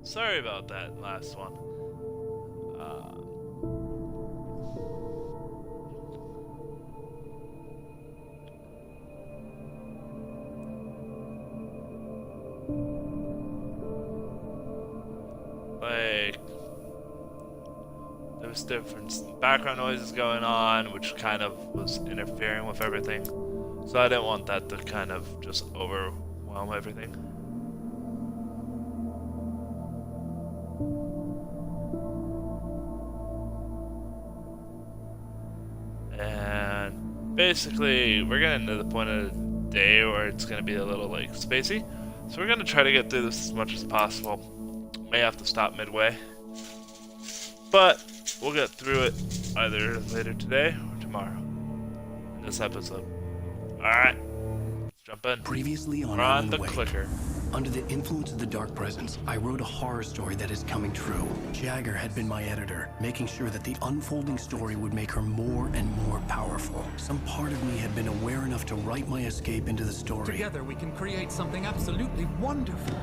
Sorry about that last one. Like, there was different background noises going on, which kind of was interfering with everything. So I didn't want that to kind of just overwhelm everything. And basically, we're getting to the point of the day where it's going to be a little like spacey. So we're going to try to get through this as much as possible. May have to stop midway. But we'll get through it either later today or tomorrow in this episode. Alright, let's jump in. Previously on We're on Alan the Wake. clicker. Under the influence of the Dark Presence, I wrote a horror story that is coming true. Jagger had been my editor, making sure that the unfolding story would make her more and more powerful. Some part of me had been aware enough to write my escape into the story. Together we can create something absolutely wonderful.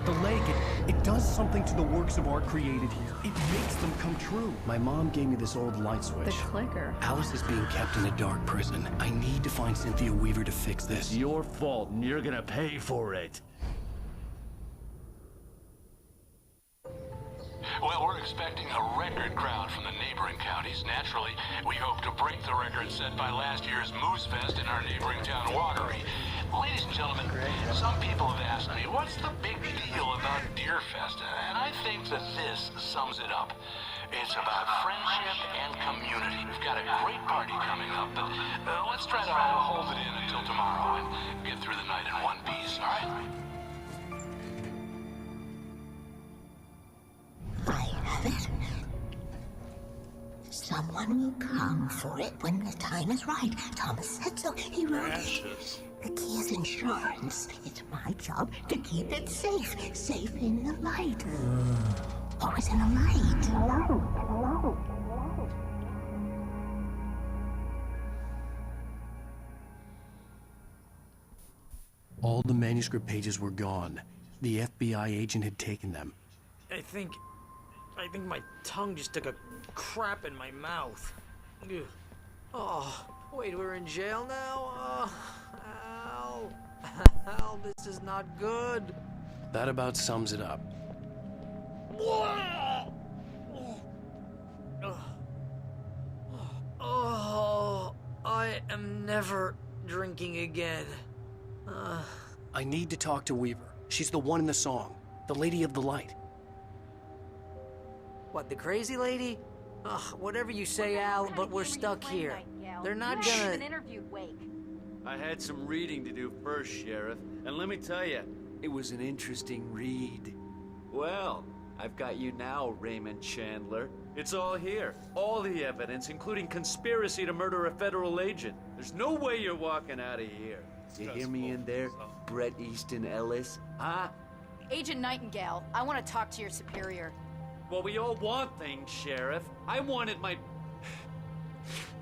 The lake, it does something to the works of art created here. It makes them come true. My mom gave me this old light The switch. clicker. Alice is being kept in a dark prison. I need to find Cynthia Weaver to fix this. Your fault, and you're gonna pay for it. Well, we're expecting a record crowd from the neighboring counties. Naturally, we hope to break the record set by last year's Moose Fest in our neighboring town, Watery. Ladies and gentlemen, some people have asked me, what's the big deal about Deer Fest? And I think that this sums it up. It's about friendship and community. We've got a great party coming up, but let's try to hold it in until tomorrow and get through the night in one piece, all right? I have it. Someone will come for it when the time is right. Thomas said so. He wrote it. Ashes. The key is insurance. It's my job to keep it safe. Safe in the light. Always in the light. Hello. All the manuscript pages were gone. The FBI agent had taken them. I think my tongue just took a crap in my mouth. Ugh. Oh, wait, we're in jail now? Ow. Ow, this is not good. That about sums it up. Oh, I am never drinking again. I need to talk to Weaver. She's the one in the song. The Lady of the Light. What, the crazy lady? Ugh, whatever you say, Al, but we're stuck here. They're not gonna... interviewed Wake. I had some reading to do first, Sheriff, and let me tell you, it was an interesting read. Well, I've got you now, Raymond Chandler. It's all here. All the evidence, including conspiracy to murder a federal agent. There's no way you're walking out of here. You hear me in there, Bret Easton Ellis? Huh? Agent Nightingale, I want to talk to your superior. Well, we all want things, Sheriff. I wanted my...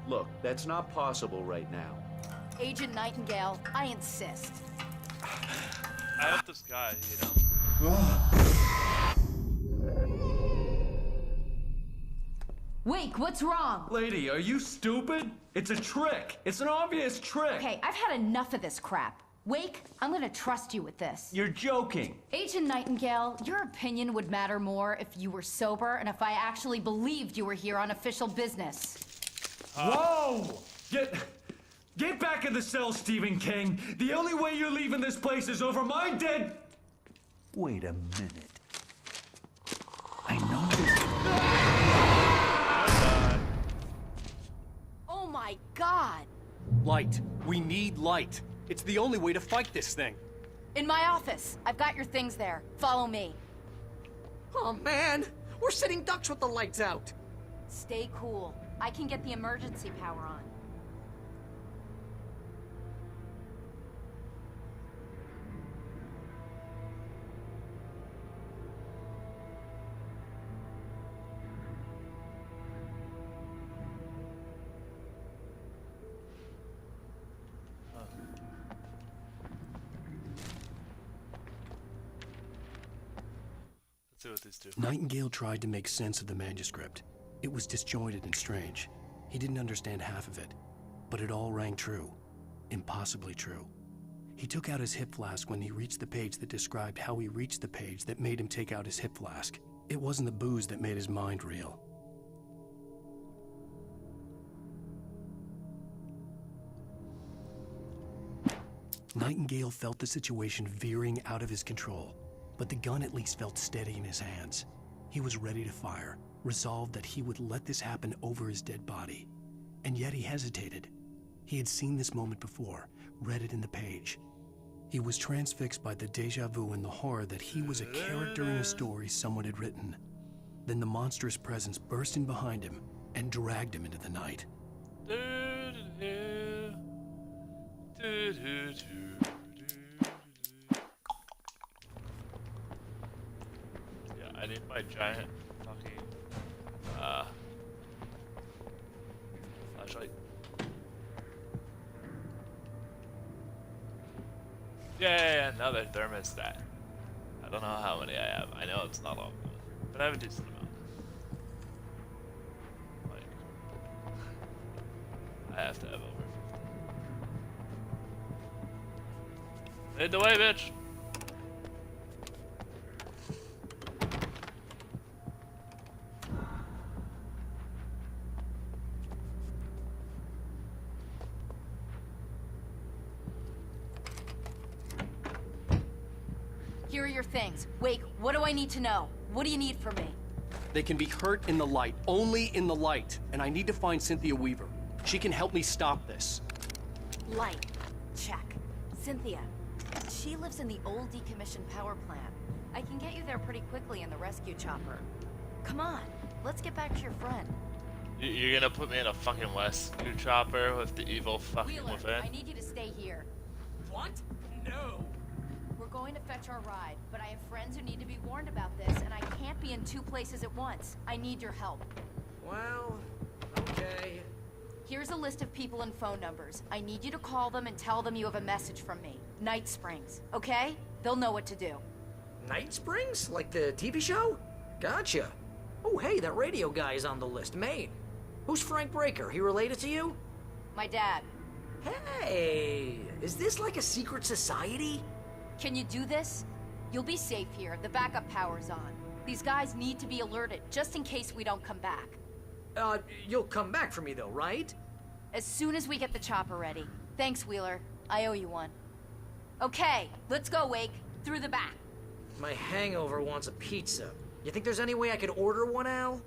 Look, that's not possible right now. Agent Nightingale, I insist. I have this guy, you know. Wake, what's wrong? Lady, are you stupid? It's a trick. It's an obvious trick. Okay, I've had enough of this crap. Wake, I'm gonna trust you with this. You're joking. Agent Nightingale, your opinion would matter more if you were sober and if I actually believed you were here on official business. Whoa! Get back in the cell, Stephen King. The only way you're leaving this place is over my dead... Wait a minute. I know this. Oh my God! Light. We need light. It's the only way to fight this thing. In my office. I've got your things there. Follow me. Oh, man! We're sitting ducks with the lights out! Stay cool. I can get the emergency power on. Let's see what these do. Nightingale tried to make sense of the manuscript. It was disjointed and strange. He didn't understand half of it, but it all rang true. Impossibly true. He took out his hip flask when he reached the page that described how he reached the page that made him take out his hip flask. It wasn't the booze that made his mind reel. Nightingale felt the situation veering out of his control, but the gun at least felt steady in his hands. He was ready to fire, resolved that he would let this happen over his dead body. And yet he hesitated. He had seen this moment before, read it in the page. He was transfixed by the déjà vu and the horror that he was a character in a story someone had written. Then the monstrous presence burst in behind him and dragged him into the night. Yeah, I need my giant fucking flashlight. Yeah, another thermostat. I don't know how many I have. I know it's not all, but I have a decent amount. Like, I have to have over 50. Lead the way, bitch! Here are your things. Wake, what do I need to know? What do you need from me? They can be hurt in the light, only in the light. And I need to find Cynthia Weaver. She can help me stop this. Light. Check. Cynthia. She lives in the old decommissioned power plant. I can get you there pretty quickly in the rescue chopper. Come on, let's get back to your friend. You're gonna put me in a fucking rescue chopper with the evil fucking Wheeler, within? I need you to stay here. What? No. We're going to fetch our ride, but I have friends who need to be warned about this, and I can't be in two places at once. I need your help. Well, okay. Here's a list of people and phone numbers. I need you to call them and tell them you have a message from me. Night Springs, okay? They'll know what to do. Night Springs? Like the TV show? Gotcha. Oh, hey, that radio guy is on the list. Maine. Who's Frank Breaker? He related to you? My dad. Hey, is this like a secret society? Can you do this? You'll be safe here. The backup power's on. These guys need to be alerted, just in case we don't come back. You'll come back for me though, right? As soon as we get the chopper ready. Thanks, Wheeler. I owe you one. Okay, let's go, Wake. Through the back. My hangover wants a pizza. You think there's any way I could order one, Al?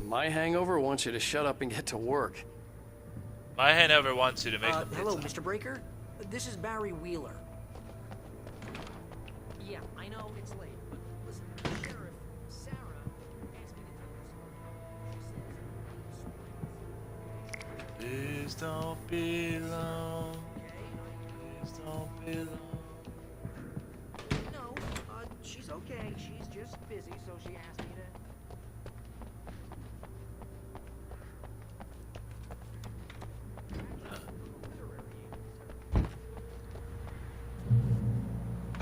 My hangover wants you to shut up and get to work. My hangover wants you to make the pizza. Hello, Mr. Breaker. This is Barry Wheeler. Yeah, I know it's late, but listen, Sheriff, Sarah asked me to tell you something. Please don't be long. Please don't be long. No, she's okay. She's just busy, so she asked me to...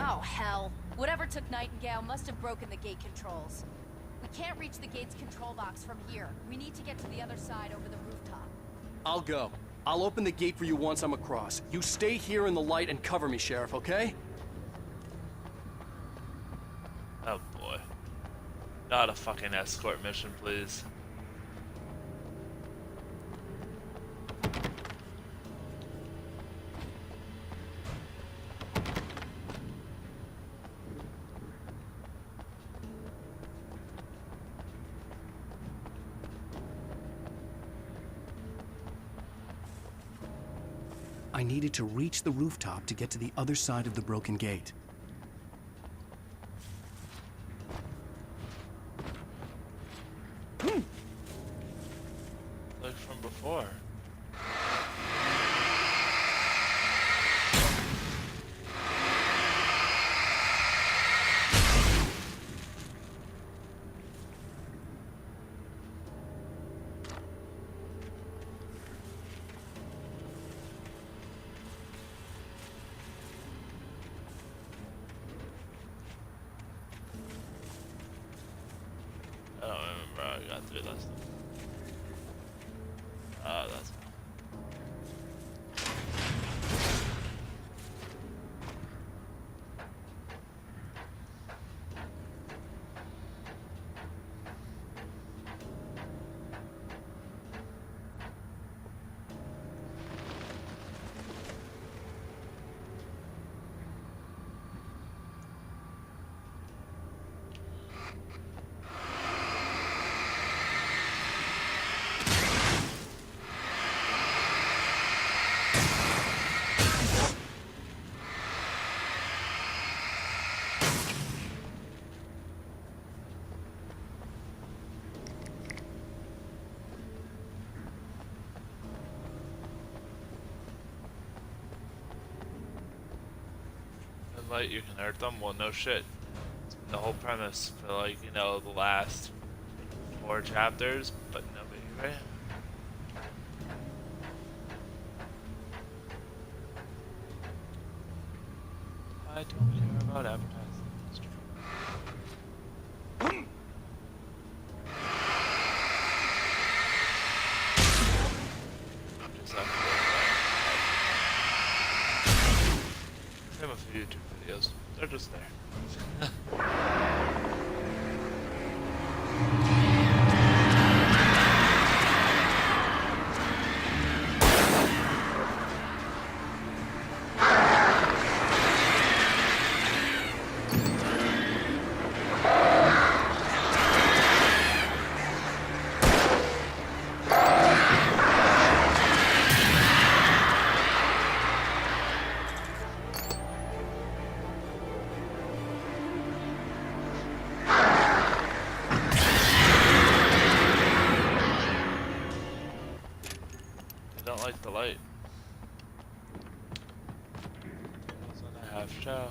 Oh, hell. Whatever took Nightingale must have broken the gate controls. We can't reach the gate's control box from here. We need to get to the other side over the rooftop. I'll go. I'll open the gate for you once I'm across. You stay here in the light and cover me, Sheriff, okay? Oh boy. Not a fucking escort mission, please. I needed to reach the rooftop to get to the other side of the broken gate. Like from before. we got 3 last time. That's... Light, you can hurt them? Well, no shit. It's been the whole premise for, like, you know, the last 4 chapters, but nobody, right? I don't care about advertising. It's true. I'm just not good at a few YouTube videos. They're just there. The light. Wasn't a half show.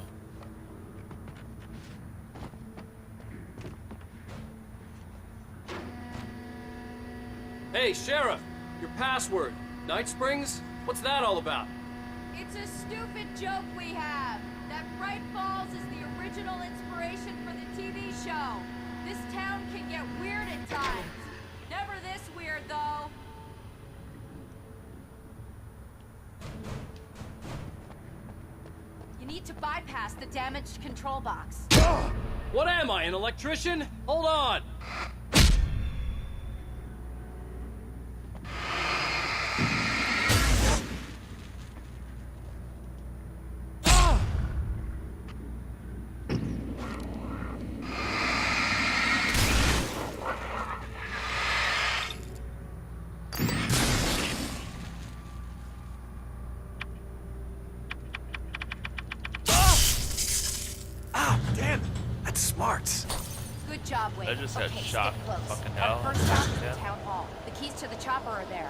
Hey, Sheriff! Your password. Night Springs? What's that all about? It's a stupid joke we have. That Bright Falls is the original inspiration for the TV show. This town can get weird at times. Never this weird, though. You need to bypass the damaged control box. What am I, an electrician? Hold on! Good job, Wade. I just got okay, shot stick in close. fucking Our hell. first stop is Yeah. the town hall. The keys to the chopper are there.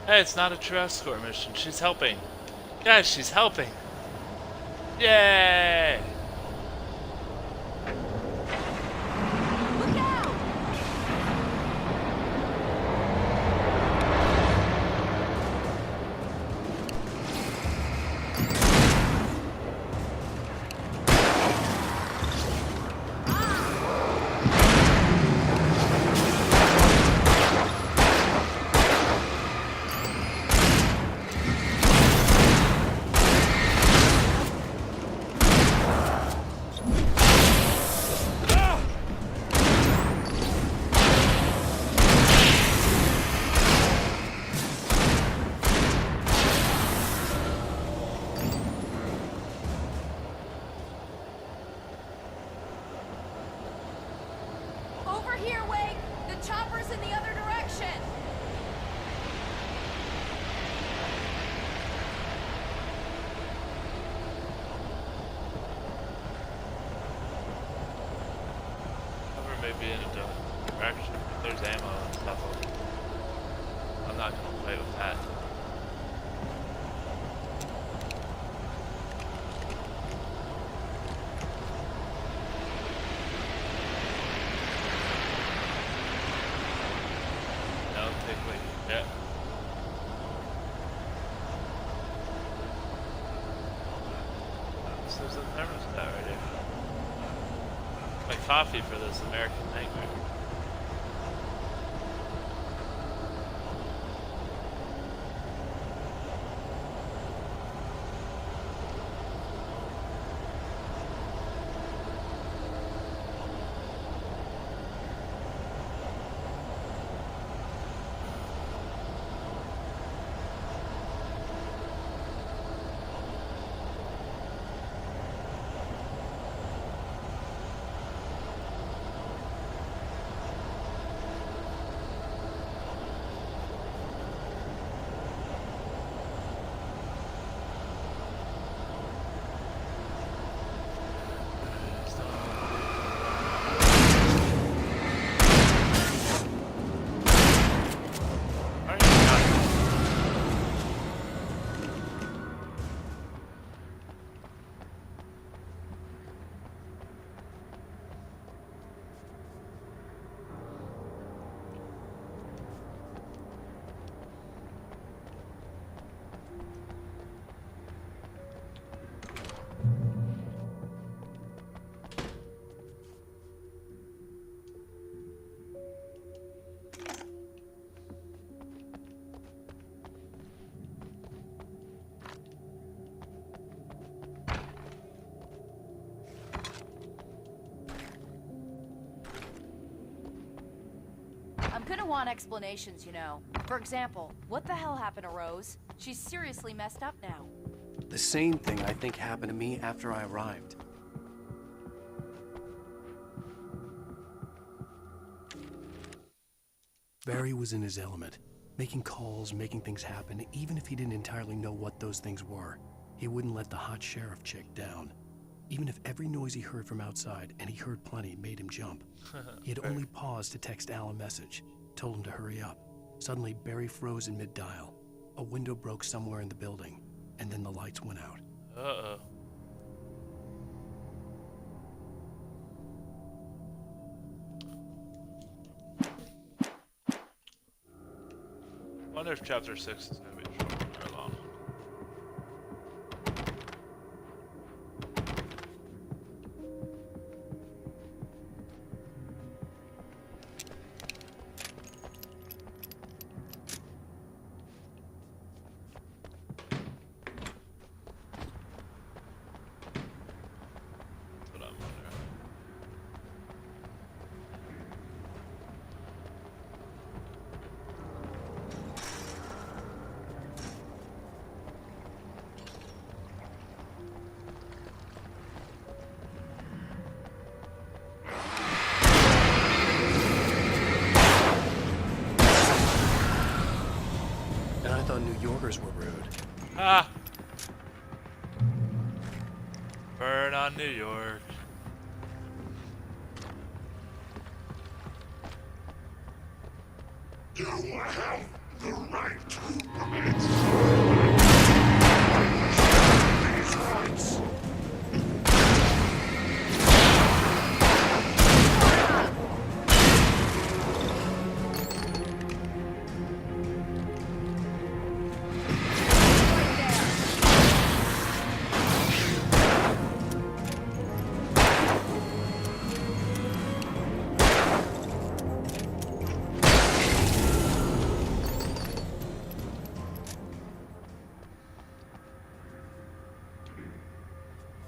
Hey, it's not a true escort mission. She's helping. Guys, she's helping. Yay! Look out! might be in a different direction. There's ammo and stuff. I'm not gonna play with that. No, take wait. Yeah. So there's a thermostat right here. Like coffee for this American nightmare. I'm gonna want explanations, you know. For example, what the hell happened to Rose? She's seriously messed up now. The same thing I think happened to me after I arrived. Barry was in his element, making calls, making things happen, even if he didn't entirely know what those things were. He wouldn't let the hot sheriff chick down. Even if every noise he heard from outside, and he heard plenty, made him jump. He had only paused to text Al a message, told him to hurry up. Suddenly, Barry froze in mid-dial. A window broke somewhere in the building, and then the lights went out. Uh-oh. Wonder if chapter 6 is going to be short or long. That's what I'm wondering. And I thought New Yorkers were rude. Ah! Burn on New York. You have the right to commit these rights.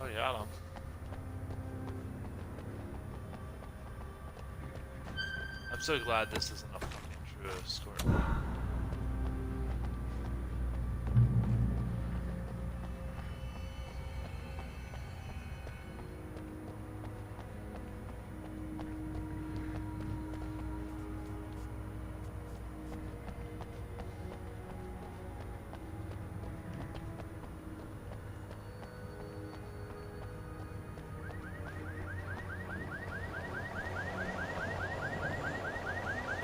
Oh, got him. I'm so glad this isn't a fucking true escort.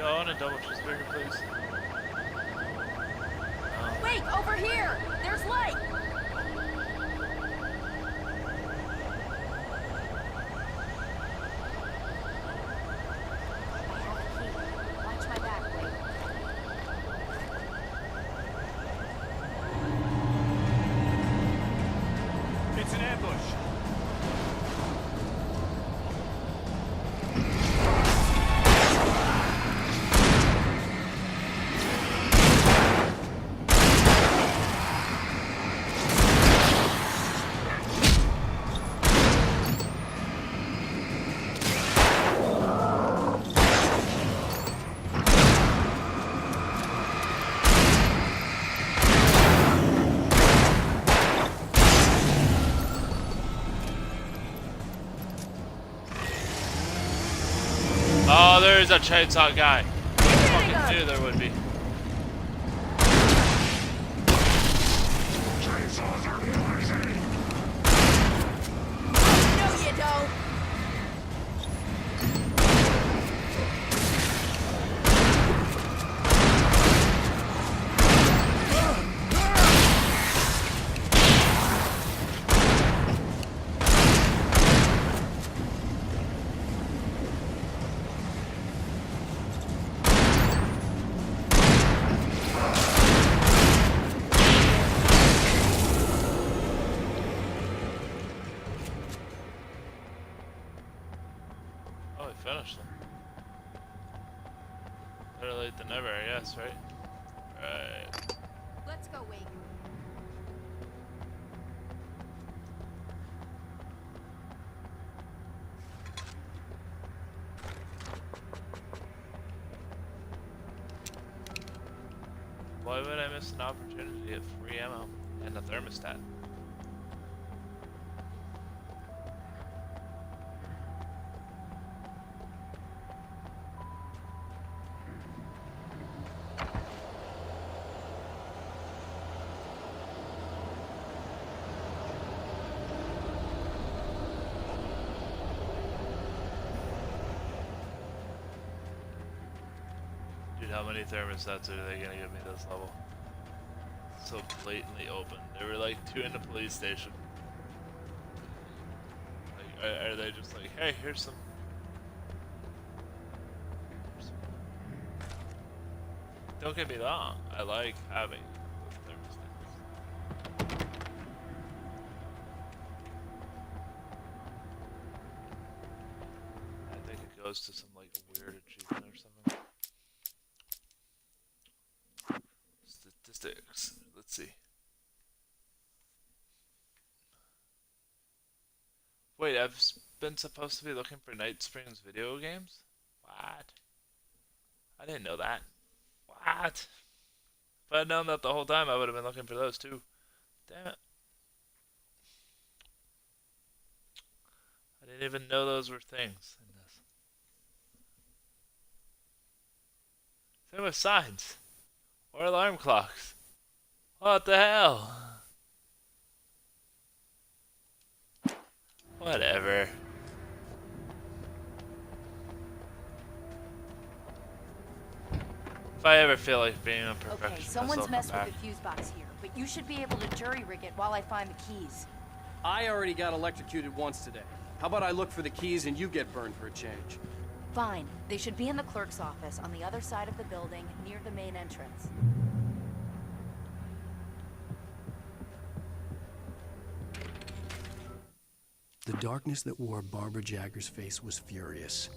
I want a double cheeseburger, please. Wait, over here! There's light! Watch my back, wait. It's an ambush. Oh, there's a chainsaw guy. I fucking knew there would be. Chainsaws are poison. No, you don't! Oh, we finished them. Better late than never, I guess, right? Right. Let's go, Wake. Why would I miss an opportunity to get free ammo and a thermostat? Dude, how many thermostats are they gonna give me this level? So blatantly open. They were like 2 in the police station. Like, are they just like, hey, here's some. Don't get me wrong, I like having thermostats. I think it goes to some like weird achievement or something. Statistics. Let's see. Wait, I've been supposed to be looking for Night Springs video games? What? I didn't know that. What? If I'd known that the whole time, I would have been looking for those too. Damn it. I didn't even know those were things in this. Same with signs. Or alarm clocks. What the hell? Whatever. If I ever feel like being a perfectionist, Okay, someone's I'll messed come with back. the fuse box here, but you should be able to jury rig it while I find the keys. I already got electrocuted once today. How about I look for the keys and you get burned for a change? Fine. They should be in the clerk's office on the other side of the building, near the main entrance. The darkness that wore Barbara Jagger's face was furious.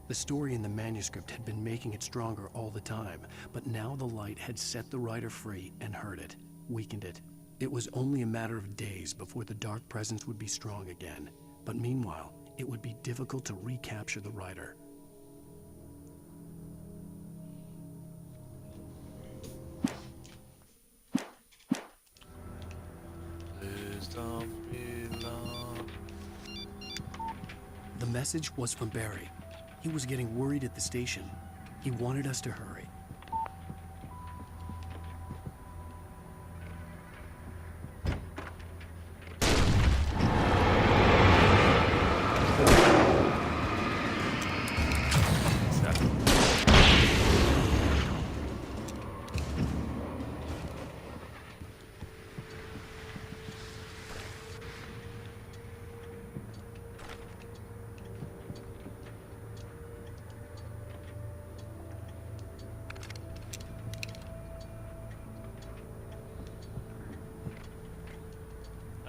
The story in the manuscript had been making it stronger all the time, but now the light had set the writer free and hurt it, weakened it. It was only a matter of days before the dark presence would be strong again. But meanwhile, it would be difficult to recapture the writer. Please don't be long. The message was from Barry. He was getting worried at the station. He wanted us to hurry.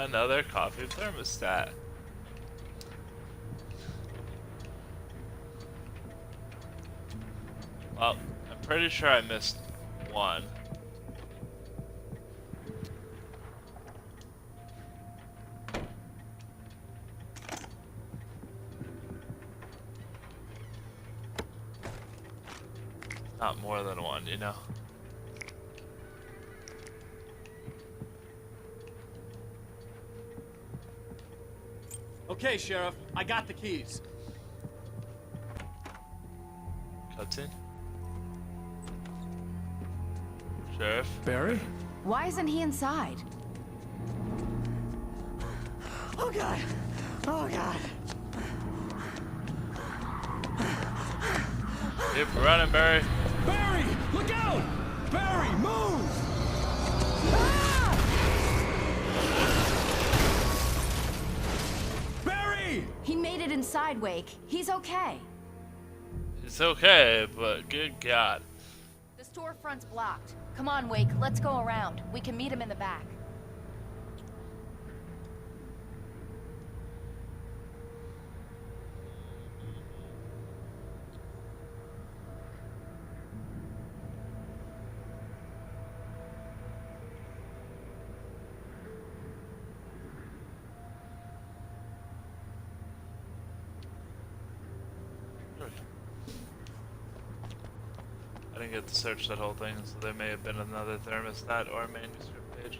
Another coffee thermostat. Well, I'm pretty sure I missed one. Not more than one, you know. Okay, Sheriff, I got the keys. Cutscene. Sheriff. Barry? Why isn't he inside? Oh god! Oh god! Keep running, Barry. Barry! Look out! Barry, move! Barry! He made it inside, Wake. He's okay. It's okay, but good God. The storefront's blocked. Come on, Wake. Let's go around. We can meet him in the back. I didn't get to search that whole thing, so there may have been another thermostat or a manuscript page.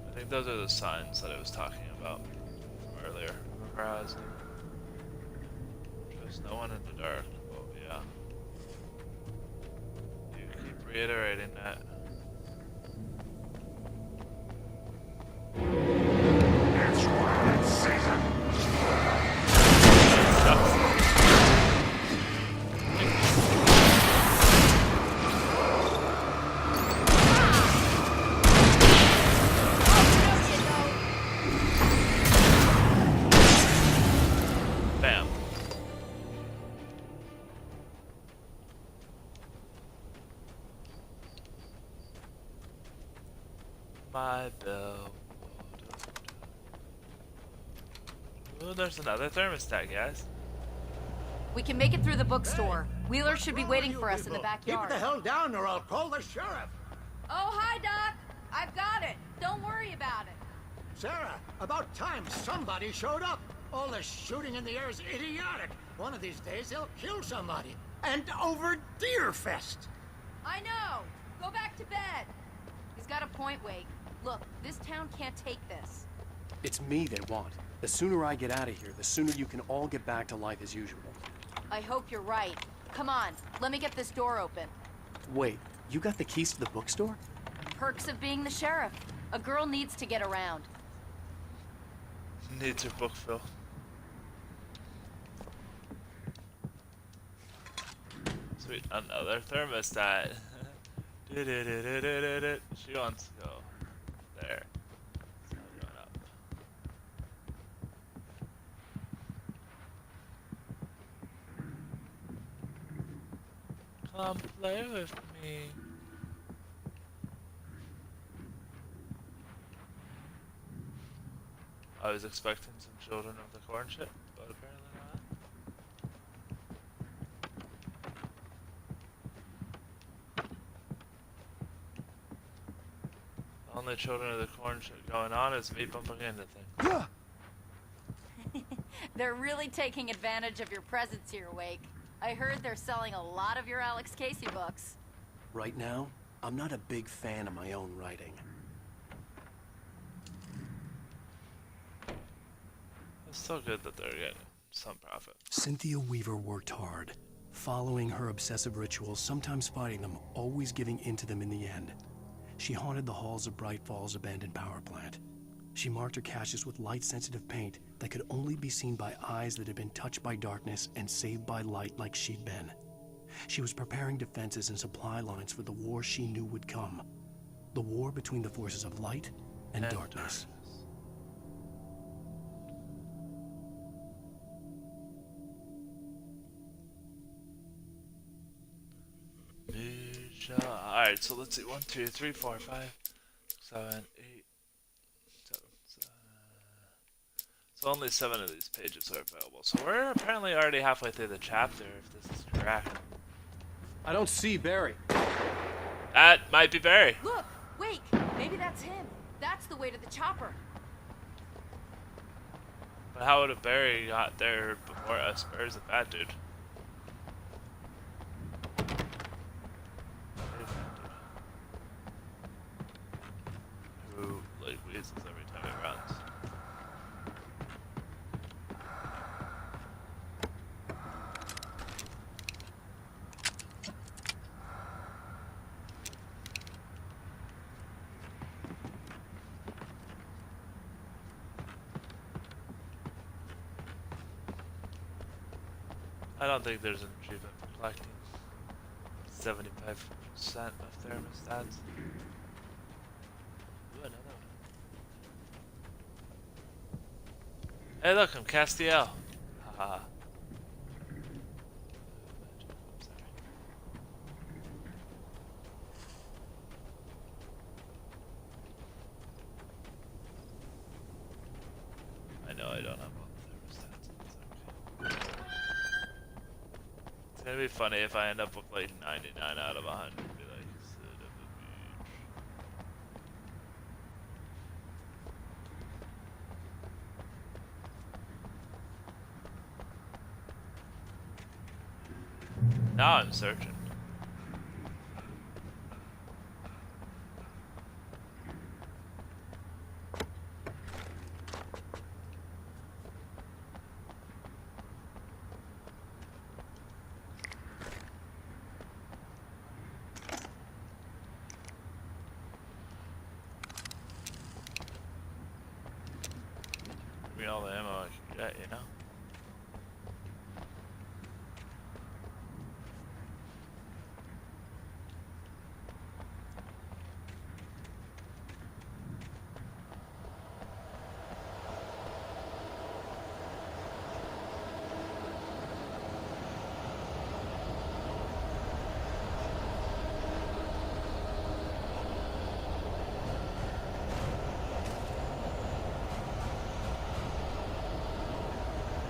I think those are the signs that I was talking about from earlier. Remember how I was like, there's no one in the dark. Oh yeah. You keep reiterating that. Bam. My bell. Oh, there's another thermostat, guys. We can make it through the bookstore. Wheeler should be waiting for us in the backyard. Keep the hell down or I'll call the sheriff. Oh, hi, Doc. I've got it. Don't worry about it. Sarah, about time somebody showed up. All the shooting in the air is idiotic. One of these days they'll kill somebody. And over Deerfest. I know. Go back to bed. He's got a point, Wake. Look, this town can't take this. It's me they want. The sooner I get out of here, the sooner you can all get back to life as usual. I hope you're right. Come on, let me get this door open. Wait, you got the keys to the bookstore? Perks of being the sheriff. A girl needs to get around. Needs her book fill. Sweet, another thermostat. She wants to go there. So I'm going up. Come play with me. I was expecting some children of the corn shit, but apparently not. The only children of the corn shit going on is me bumping into things. They're really taking advantage of your presence here, Wake. I heard they're selling a lot of your Alex Casey books. Right now, I'm not a big fan of my own writing. It's so good that they're getting some profit. Cynthia Weaver worked hard, following her obsessive rituals, sometimes fighting them, always giving in to them in the end. She haunted the halls of Bright Falls abandoned power plant. She marked her caches with light-sensitive paint that could only be seen by eyes that had been touched by darkness and saved by light like she'd been. She was preparing defenses and supply lines for the war she knew would come. The war between the forces of light and darkness. Alright, so let's see. 1, 2, 3, 4, 5, 7, 8, 7. So only 7 of these pages are available. So we're apparently already halfway through the chapter, if this is correct. I don't see Barry. That might be Barry. Look! Wait! Maybe that's him. That's the way to the chopper. But how would have Barry got there before us? Barry's a bad dude. Who, like, wheezes every time he runs. I don't think there's an achievement for collecting 75% of thermostats. Ooh, another one. Hey look, I'm Castiel. Haha. I know I don't have all the thermostats. It's okay. It's gonna be funny if I end up with like 99 out of 100. Be like, son of a bitch. Now I'm searching. Give me all the ammo I can get, you know?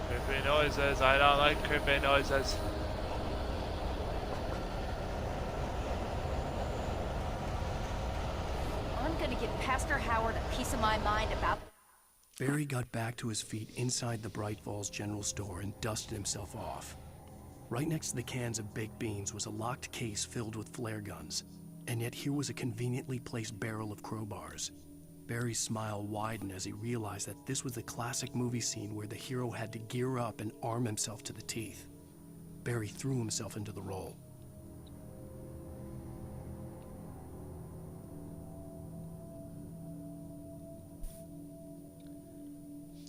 Creepy noises, I don't like creepy noises. I'm gonna give Pastor Howard a piece of my mind about... Barry got back to his feet inside the Bright Falls general store and dusted himself off. Right next to the cans of baked beans was a locked case filled with flare guns, and yet here was a conveniently placed barrel of crowbars. Barry's smile widened as he realized that this was the classic movie scene where the hero had to gear up and arm himself to the teeth. Barry threw himself into the role.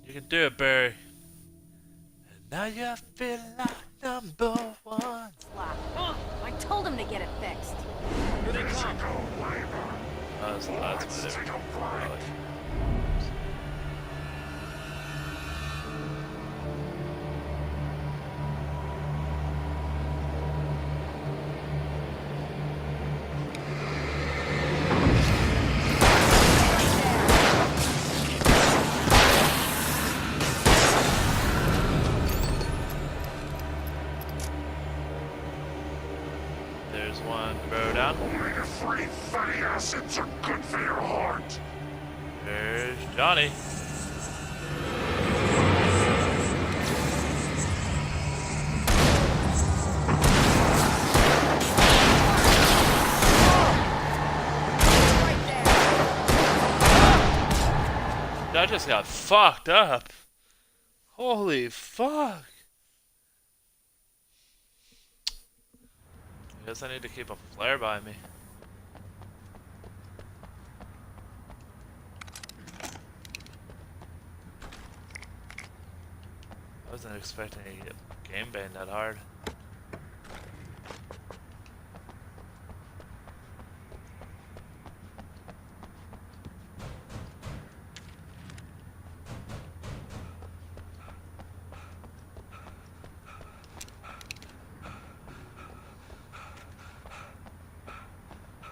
You can do it, Barry. And now you feel like number one. I told him to get it fixed. Here they come. That's what it is. There's one throw down. Omega-3 fatty acids are good for your heart. There's Johnny. I just got fucked up. Holy fuck. I guess I need to keep a flare by me. I wasn't expecting to get game banned that hard.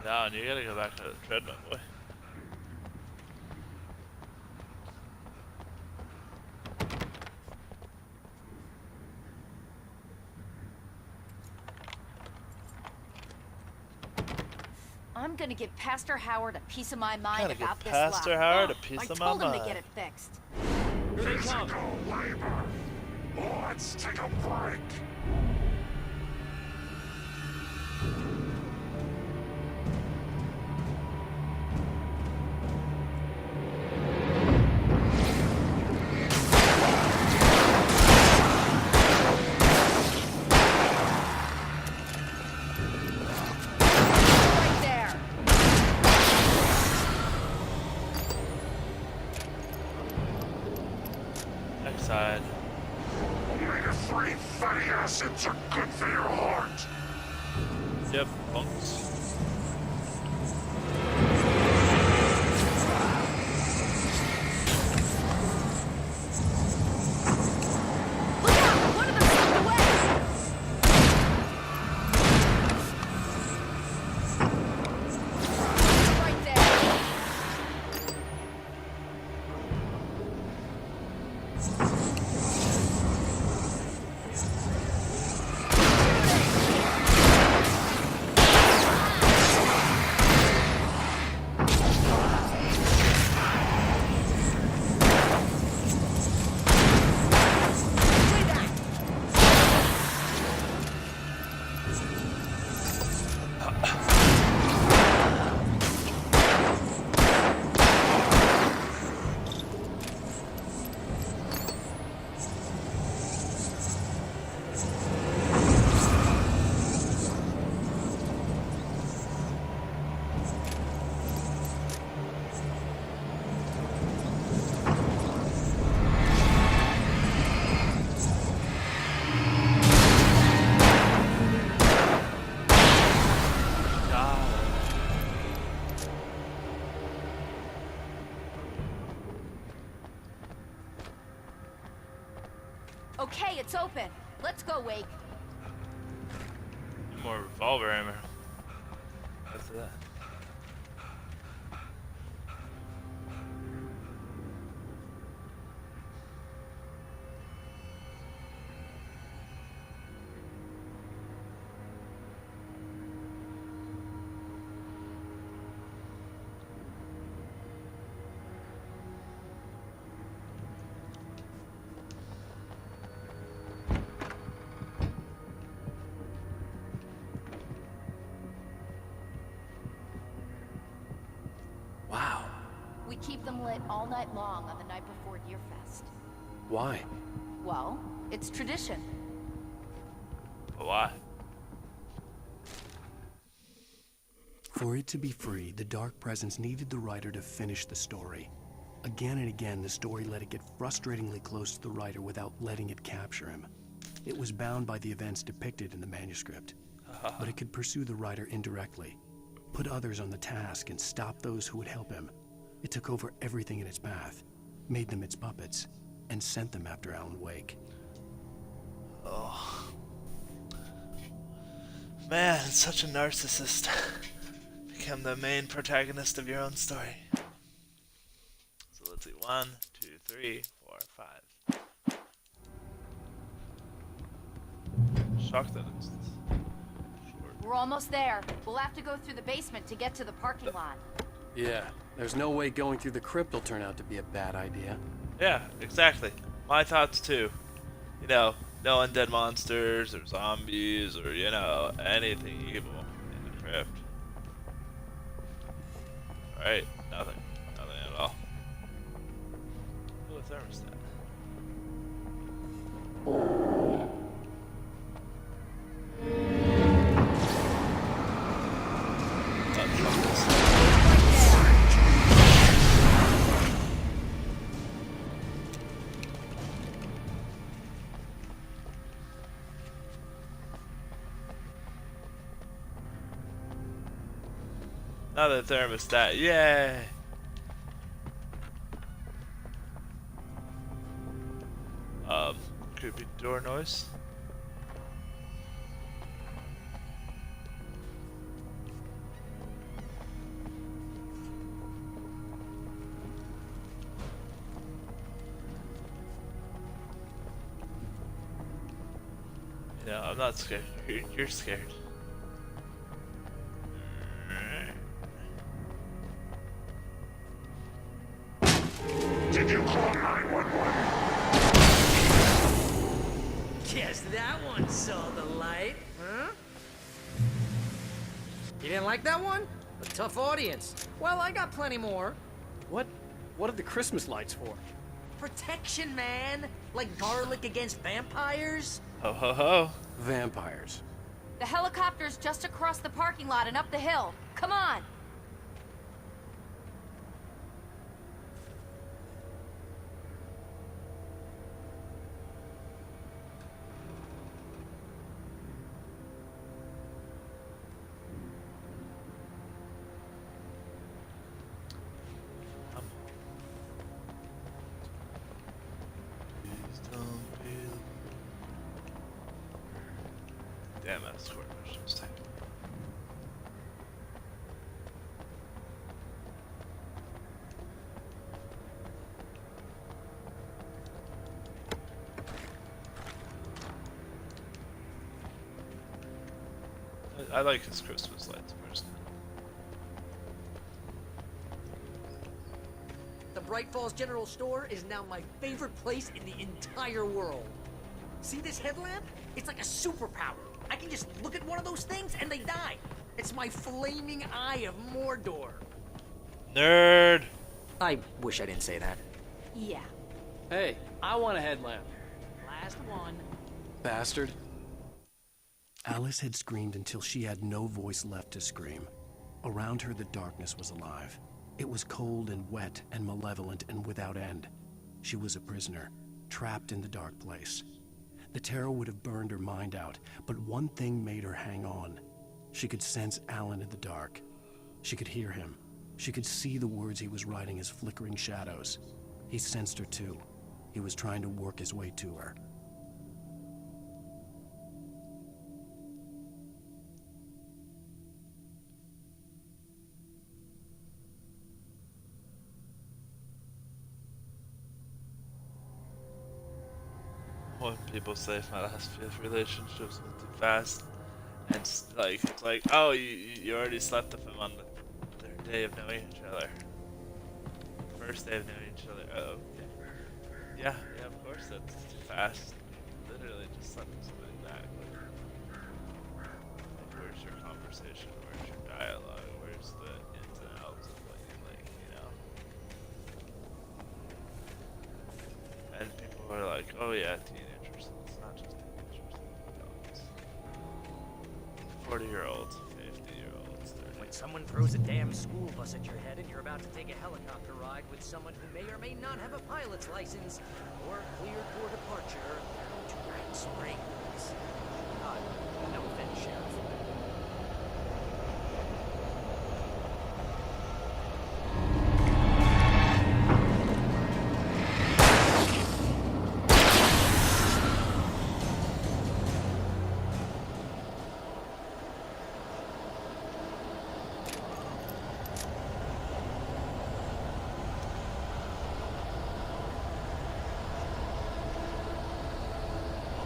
down. You gotta go back to the treadmill, boy. I'm gonna give Pastor Howard a piece of my mind Gotta about give this lock. Pastor Howard a piece of my I told him mind. to get it fixed. Here they come. Physical labor. Let's take a break. Right there. Next side. Omega-3 fatty acids are good for your heart. Yep, bunks. Look out! One of them slipped away! Right there. Okay, it's open. Let's go, Wake. More revolver ammo. What's that? Wow. We keep them lit all night long on the night before Deerfest. Why? Well, it's tradition. But why? For it to be free, the Dark Presence needed the writer to finish the story. Again and again, the story let it get frustratingly close to the writer without letting it capture him. It was bound by the events depicted in the manuscript, but it could pursue the writer indirectly, put others on the task, and stop those who would help him. It took over everything in its path, made them its puppets, and sent them after Alan Wake. Oh. Man, such a narcissist. Become the main protagonist of your own story. So let's see. 1, 2, 3, 4, 5. Shocked that it's We're almost there. We'll have to go through the basement to get to the parking lot. Yeah, there's no way going through the crypt will turn out to be a bad idea. Yeah, exactly. My thoughts too. You know, no undead monsters or zombies or, you know, anything evil in the crypt. Alright, nothing. Nothing at all. Oh, a thermostat. Another thermostat, yay! Creepy door noise. Yeah, I'm not scared. You're scared. Did you call 911? Guess that one saw the light, huh? You didn't like that one? A tough audience. Well, I got plenty more. What are the Christmas lights for? Protection, man. Like garlic against vampires. Ho ho ho. Vampires. The helicopter's just across the parking lot and up the hill. Come on! Please don't be the... Damn, that's square mission mistake. I like his Christmas lights personally. The Bright Falls General Store is now my favorite place in the entire world. See this headlamp? It's like a superpower. I can just look at one of those things and they die. It's my flaming eye of Mordor. Nerd! I wish I didn't say that. Yeah. Hey, I want a headlamp. Last one. Bastard. Alice had screamed until she had no voice left to scream. Around her, the darkness was alive. It was cold and wet and malevolent and without end. She was a prisoner, trapped in the dark place. The terror would have burned her mind out, but one thing made her hang on. She could sense Alan in the dark. She could hear him. She could see the words he was writing as flickering shadows. He sensed her too. He was trying to work his way to her. When people say my last few relationships went too fast, and it's like, oh, you already slept with him on the third day of knowing each other. First day of knowing each other. Oh, okay. Yeah, of course that's too fast. Literally just slept with somebody that quick. Like, where's your conversation? Where's your dialogue? Where's the ins and outs of what you like, you know? And people are like, oh yeah, teenagers. It's not just teenagers, it's adults. 40-year-olds, 50-year-olds, 30. When someone throws a damn school bus at your head and you're about to take a helicopter ride with someone who may or may not have a pilot's license or cleared for departure to Rat Springs. No offense, Sheriff.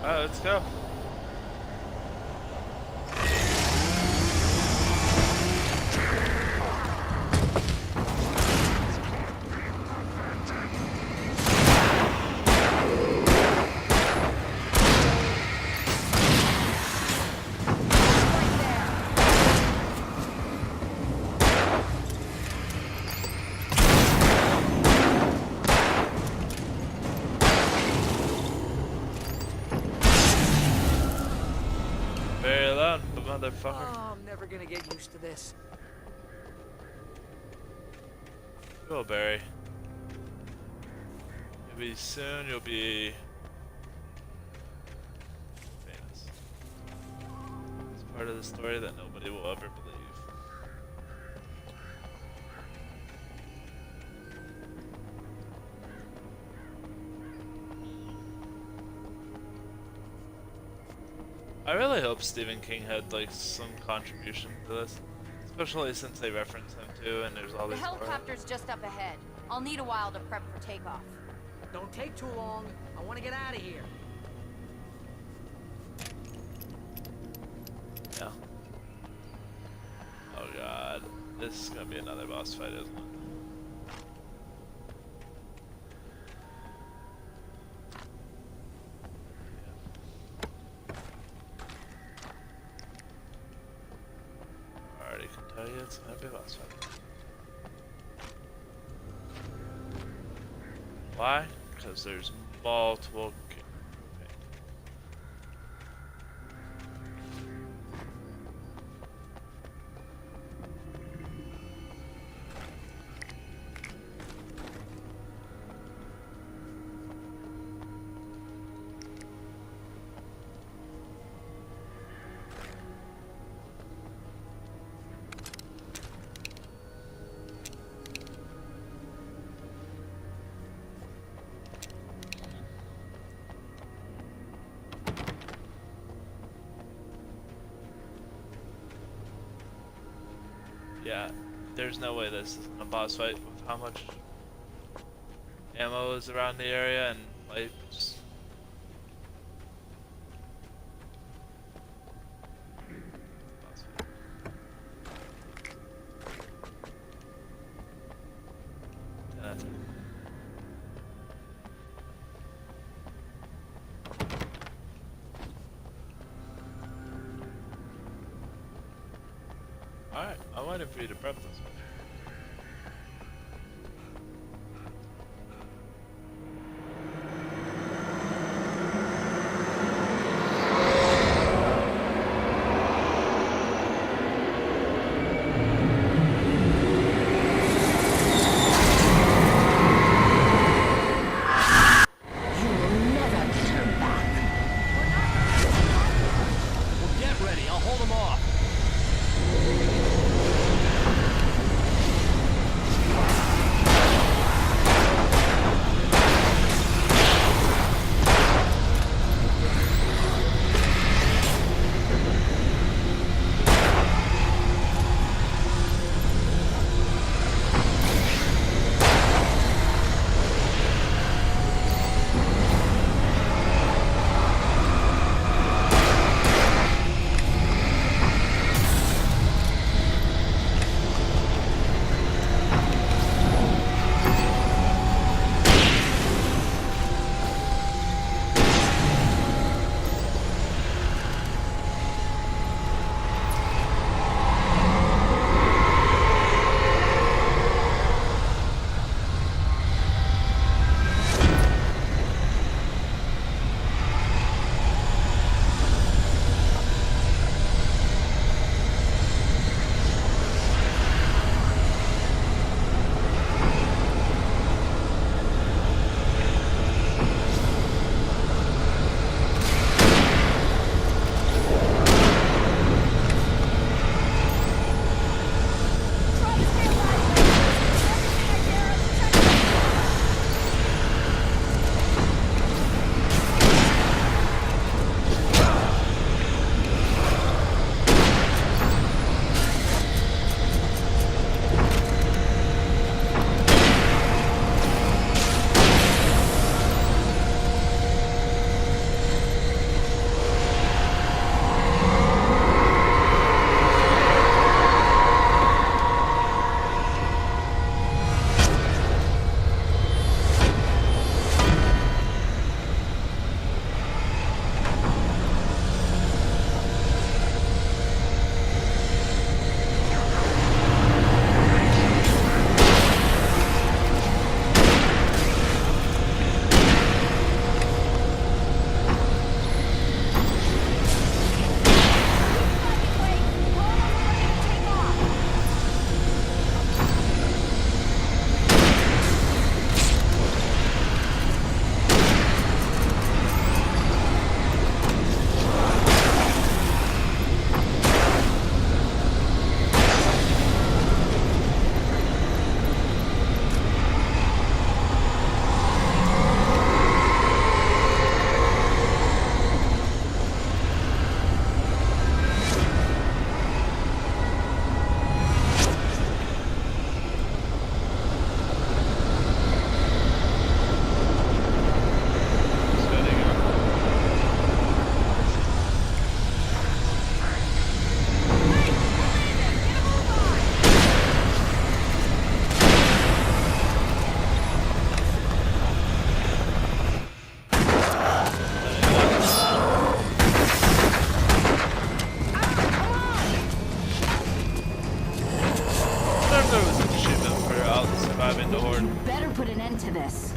Alright, let's go. Very loud, motherfucker. Oh, I'm never gonna get used to this. Cool, Barry. Maybe soon you'll be famous. It's part of the story that nobody will ever believe. I really hope Stephen King had like some contribution to this, especially since they reference him too, and there's all The these. helicopter's just up ahead. I'll need a while to prep for takeoff. Don't take too long. I want to get out of here. This is gonna be another boss fight, isn't it? I already can tell you it's gonna be a boss fight. Why? Because there's multiple. Yeah, there's no way this is a boss fight with how much ammo is around the area and life. Just alright, I'm waiting for you to prep this one. Well, get ready. I'll hold them off.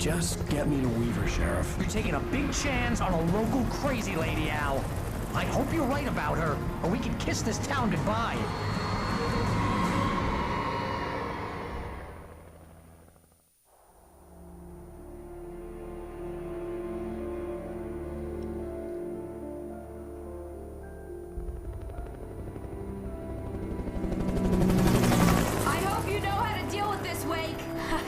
Just get me to Weaver, Sheriff. You're taking a big chance on a local crazy lady, Al. I hope you're right about her, or we can kiss this town goodbye. I hope you know how to deal with this, Wake.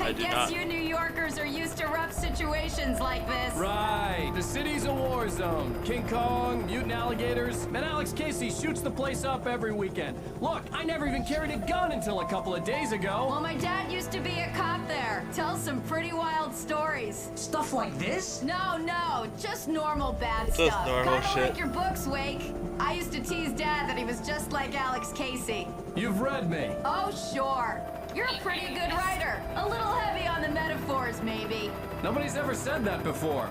I do guess not. you New Yorkers are used to rough situations like this. Right. The city's a war zone. King Kong, mutant alligators. Man, Alex Casey shoots the place up every weekend. Look, I never even carried a gun until a couple of days ago. Well, my dad used to be a cop there. Tells some pretty wild stories. Stuff like this? No, just normal bad Just stuff. normal Kinda shit. like your books, Wake. I used to tease Dad that he was just like Alex Casey. You've read me. Oh, sure. You're a pretty good writer. A little heavy on the metaphors, maybe. Nobody's ever said that before.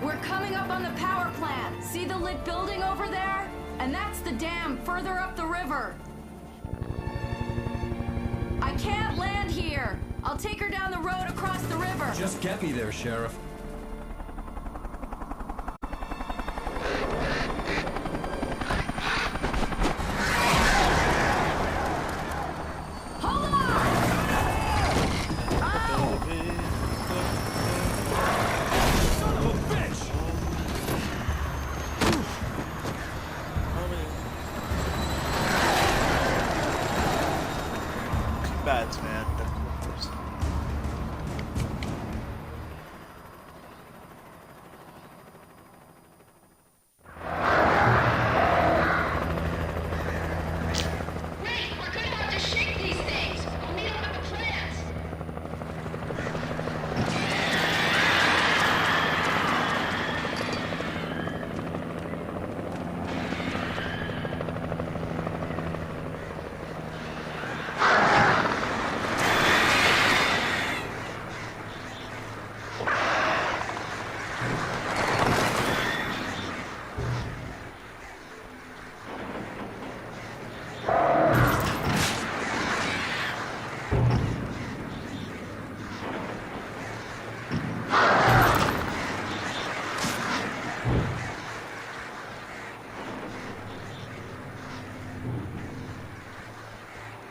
We're coming up on the power plant. See the lit building over there? And that's the dam further up the river. I can't land here. I'll take her down the road across the river. Just get me there, Sheriff. Hold on! Son of a bitch! Bats, man. They're corpses. Wait, we're gonna have to shake these things. We'll meet up at the plants.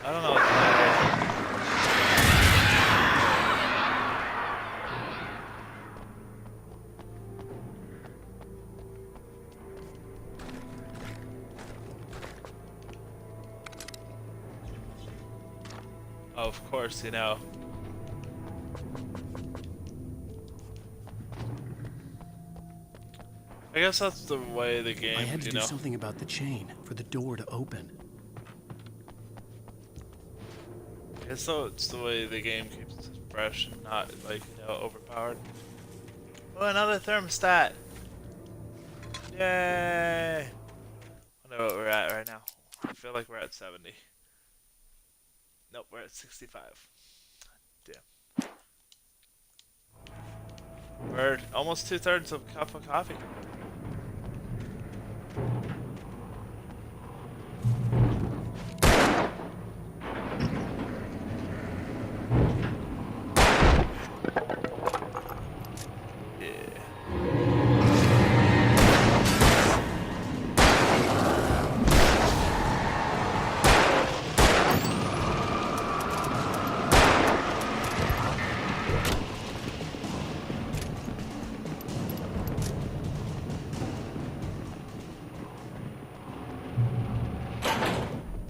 I don't know what to do. Of course, you know. I guess that's the way the game, I had to you do know. something about the chain for the door to open. I guess so it's the way the game keeps it fresh and not, like, you know, overpowered. Oh, another thermostat! Yay! I wonder what we're at right now. I feel like we're at 70. Nope, we're at 65. Damn. We're almost 2/3 of a cup of coffee.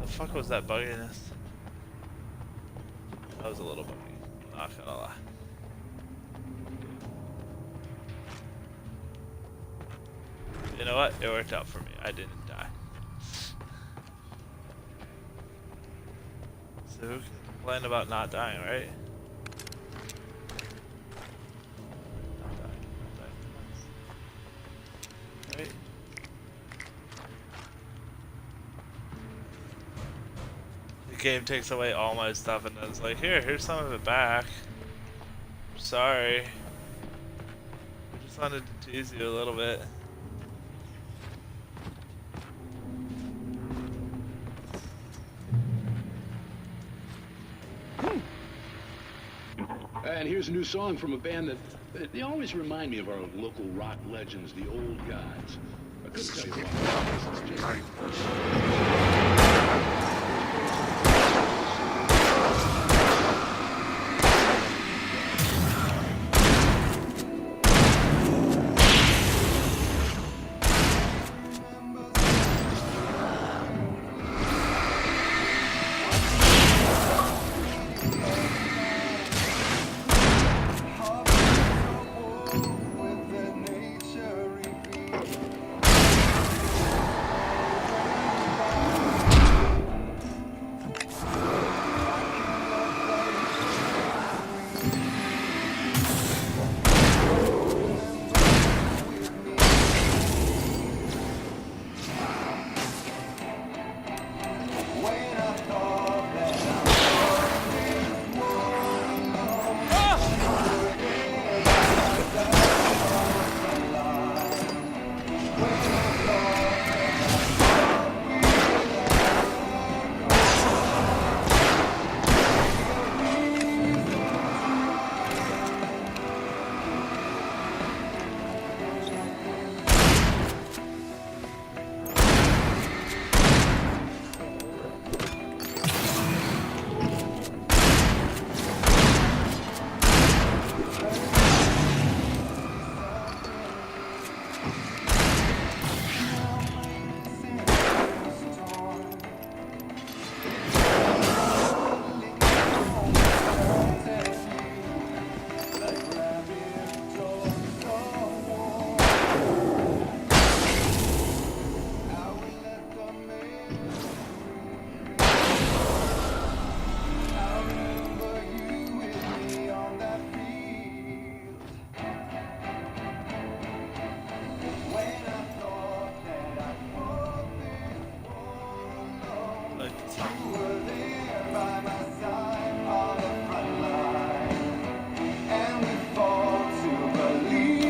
The fuck was that bugginess? That was a little buggy. Not gonna lie. You know what? It worked out for me. I didn't die. So who can complain about not dying, right? Not dying. Right? The game takes away all my stuff and then it's like, here's some of it back. Sorry. I just wanted to tease you a little bit. And here's here's a new song from a band that they always remind me of our local rock legends, the old guys. I couldn't tell you what. This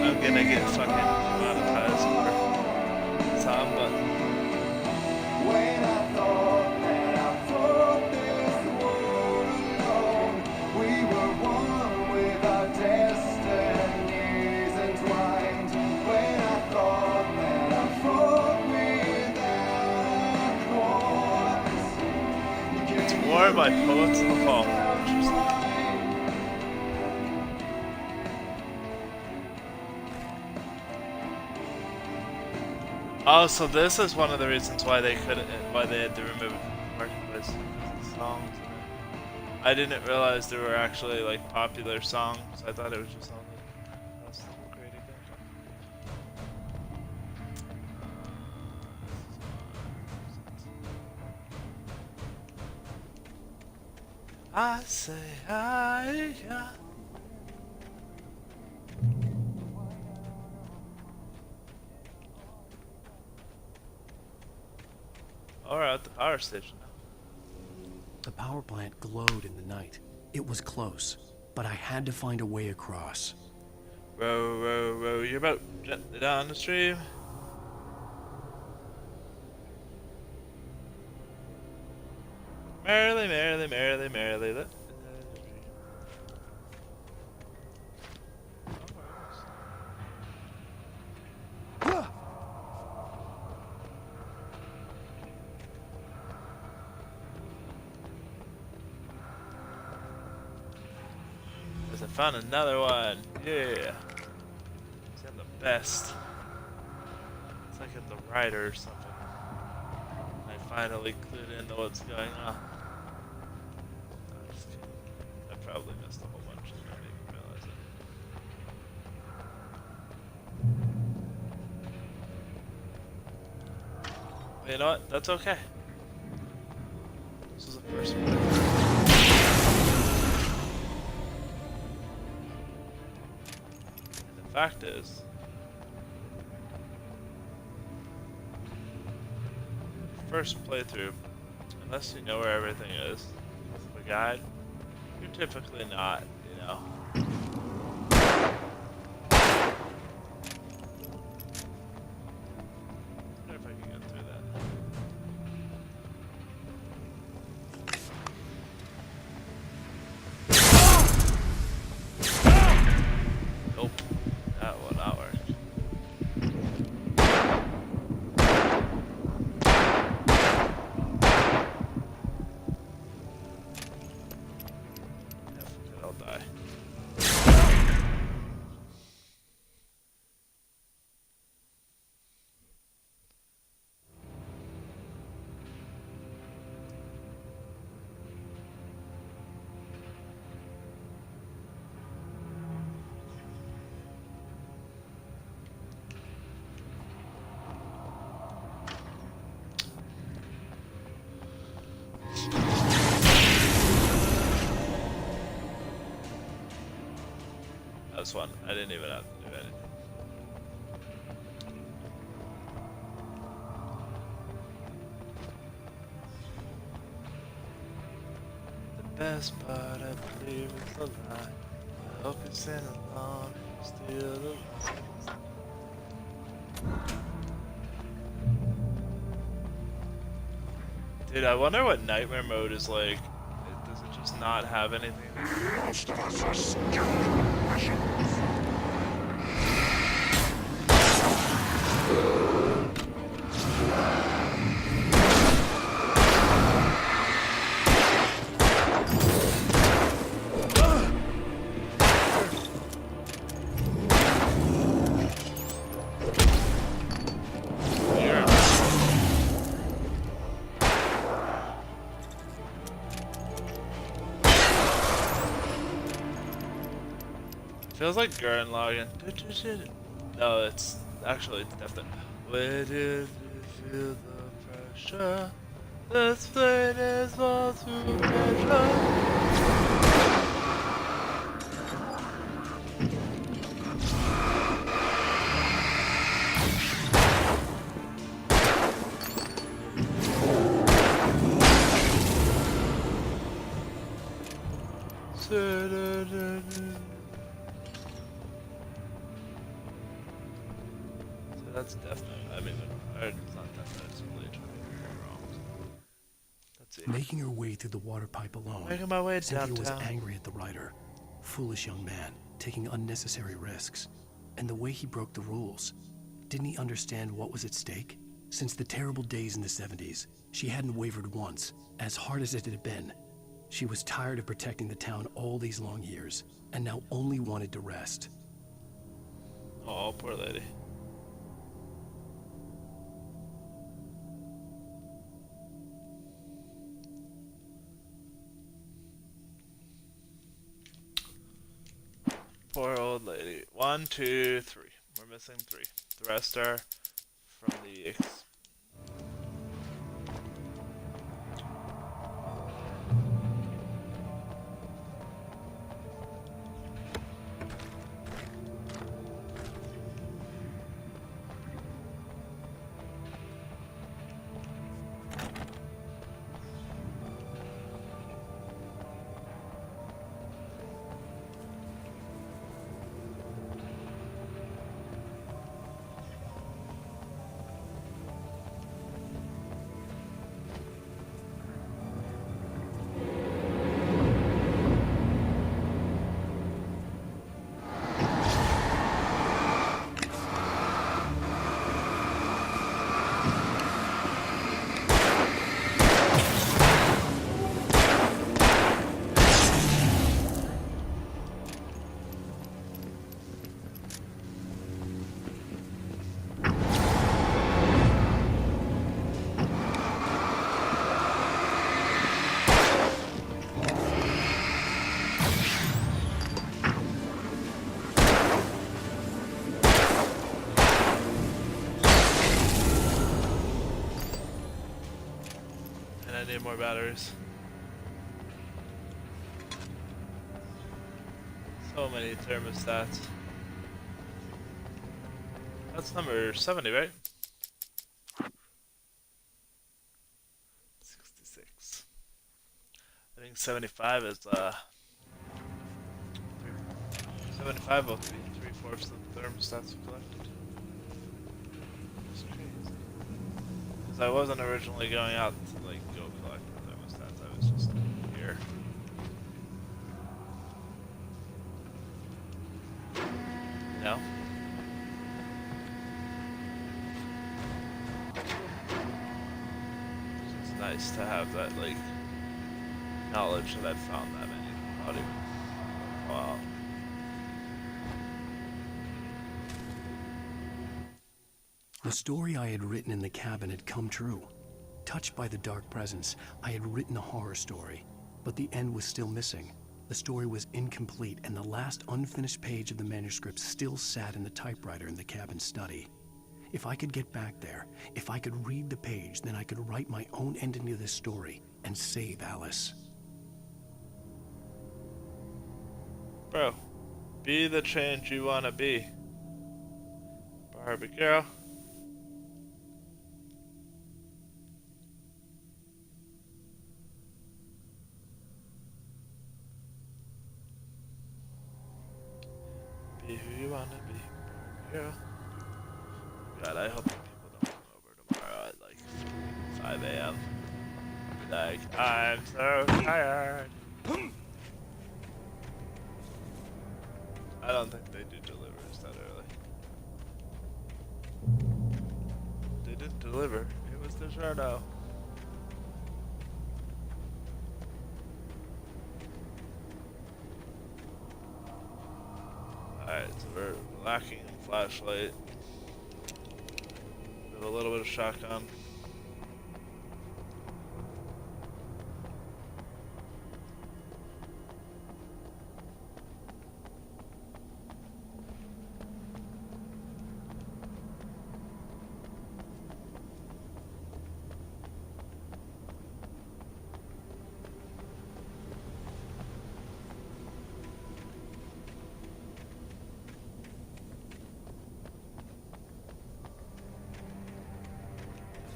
is gonna get fucking monetized for Samba. When I thought that I fought this war alone, we were one with our destinies entwined. When I thought that I fought without a cause. It's War by Poets of the Fall. Oh, so this is one of the reasons why they couldn't, why they had to remove it from the marketplace, because of the songs. I didn't realize there were actually like popular songs. I thought it was just all the less than great again. I say I. Oh, we're at the power station now. The power plant glowed in the night. It was close, but I had to find a way across. Row, row, row your boat gently down the stream. Merrily, merrily, merrily, merrily. I found another one. Yeah. It's got the best. It's like at the Rider or something. I finally clued into what's going on. I'm just kidding. I probably missed a whole bunch and I didn't even realize it. But you know what? That's okay. This is the first one. Fact is, first playthrough, unless you know where everything is with the guide, you're typically not, you know. I wonder if I can get through that. this one, I didn't even have to do anything. The best part, I believe, is the line. I hope you sing along, still alive. Dude, I wonder what nightmare mode is like. Does it just not have anything? Most of us are skilled. Feels like Gurren Lagann. No, it's actually definitely. Where did you feel the pressure? This plane is all through measure. That's definitely, I mean, it's not definitely, it's really wrong. Let's see. Making her way through the water pipe alone, Making my way Cynthia was downtown. angry at the writer. Foolish young man, taking unnecessary risks. And the way he broke the rules. Didn't he understand what was at stake? Since the terrible days in the 70s, she hadn't wavered once, as hard as it had been. She was tired of protecting the town all these long years, and now only wanted to rest. Oh, poor lady. Poor old lady. 1, 2, 3. We're missing 3. The rest are from the I need more batteries. So many thermostats. That's number 70, right? 66. I think 75 is 75 will be 3/4 of the thermostats collected. That's crazy. Because I wasn't originally going out to like go collect the thermostats. I was just here. No. It's nice to have that like knowledge that I found that many. Not even. Wow. The story I had written in the cabin had come true. Touched by the dark presence, I had written a horror story, but the end was still missing. The story was incomplete, and the last unfinished page of the manuscript still sat in the typewriter in the cabin study. If I could get back there, if I could read the page, then I could write my own ending to this story and save Alice. Bro, Be the change you want to be. Barbie girl. Be who you want to be, Barbie girl. God, I hope people don't come over tomorrow at like 5 a.m. Like, I'm so tired. I don't think they do deliveries that early. They didn't deliver. It was DiGiorno. Alright, so we're lacking flashlight. We have a little bit of shotgun.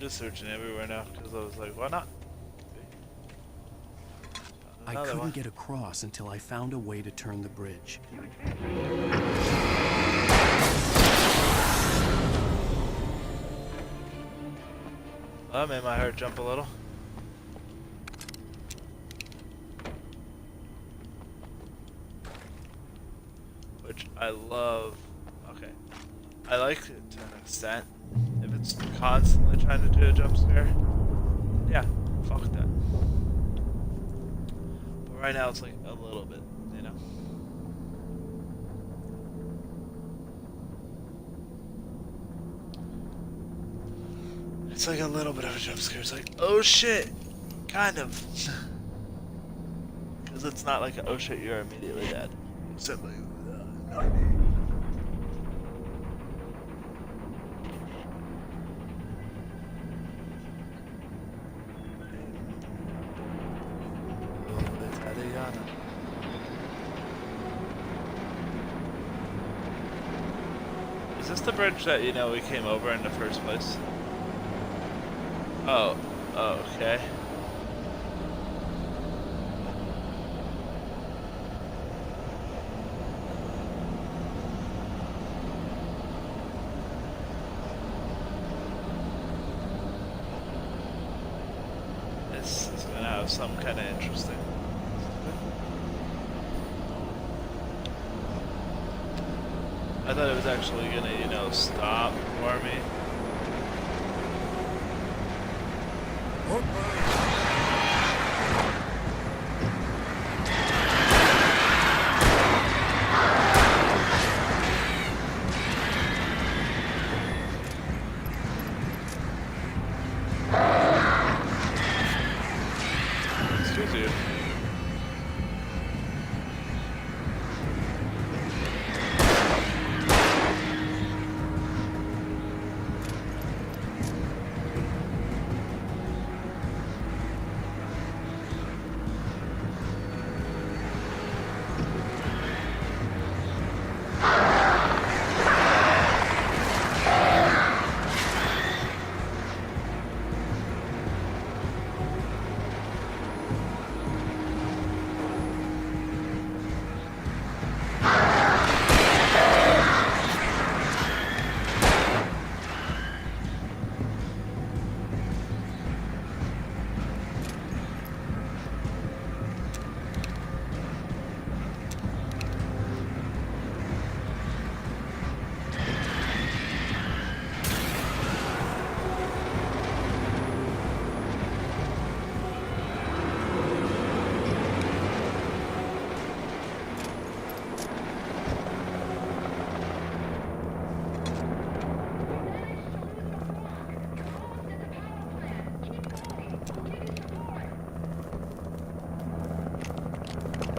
Just searching everywhere now because I was like, why not? I couldn't get across until I found a way to turn the bridge. That made my heart jump a little. Which I love. Okay. I like it to an extent. If it's constantly trying to do a jump scare, yeah, fuck that. But right now it's like a little bit, you know? It's like a little bit of a jump scare. It's like, oh shit, kind of. Because it's not like, oh shit, you're immediately dead. Except like, is this the bridge that, you know, we came over in the first place? Oh, okay. This is gonna have some kind of interesting. I thought it was actually gonna, you know, stop for me. Excuse you.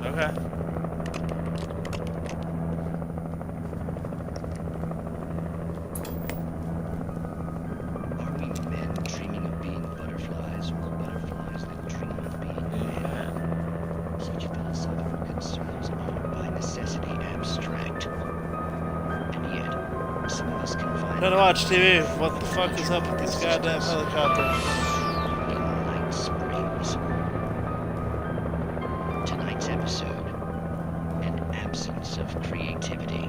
Okay. Are we men dreaming of being butterflies, or butterflies that dream of being men? Such philosophical concerns are by necessity abstract. Trying to watch TV. What the fuck is up with these goddamn helicopters? Night Springs. Tonight's episode: an absence of creativity.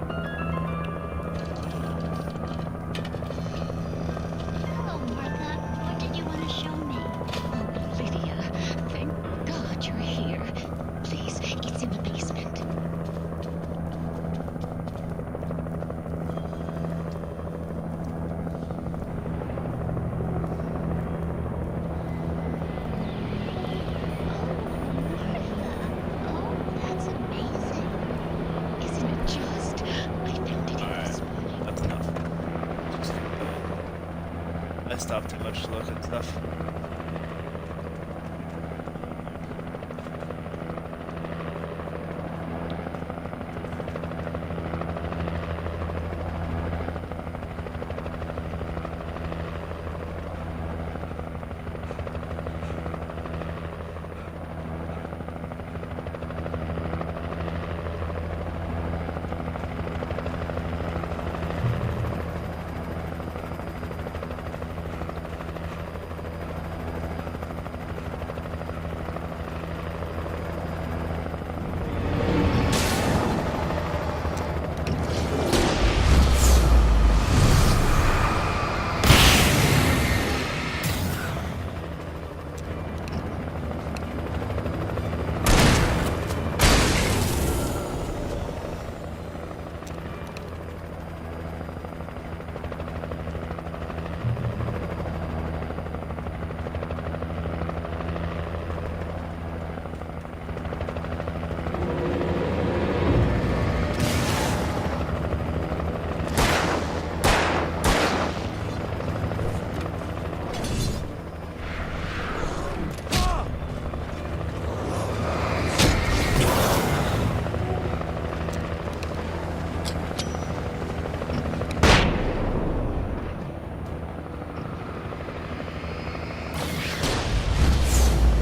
Hello, Martha. What did you want to show me? Oh, Lydia. Thank God you're here. Please, it's in the basement. That's amazing. Isn't it just? I found it in this morning. That's enough. I stopped too much to look at stuff.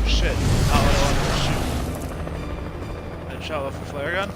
Shit, not what I wanted to shoot. I shot off a flare gun.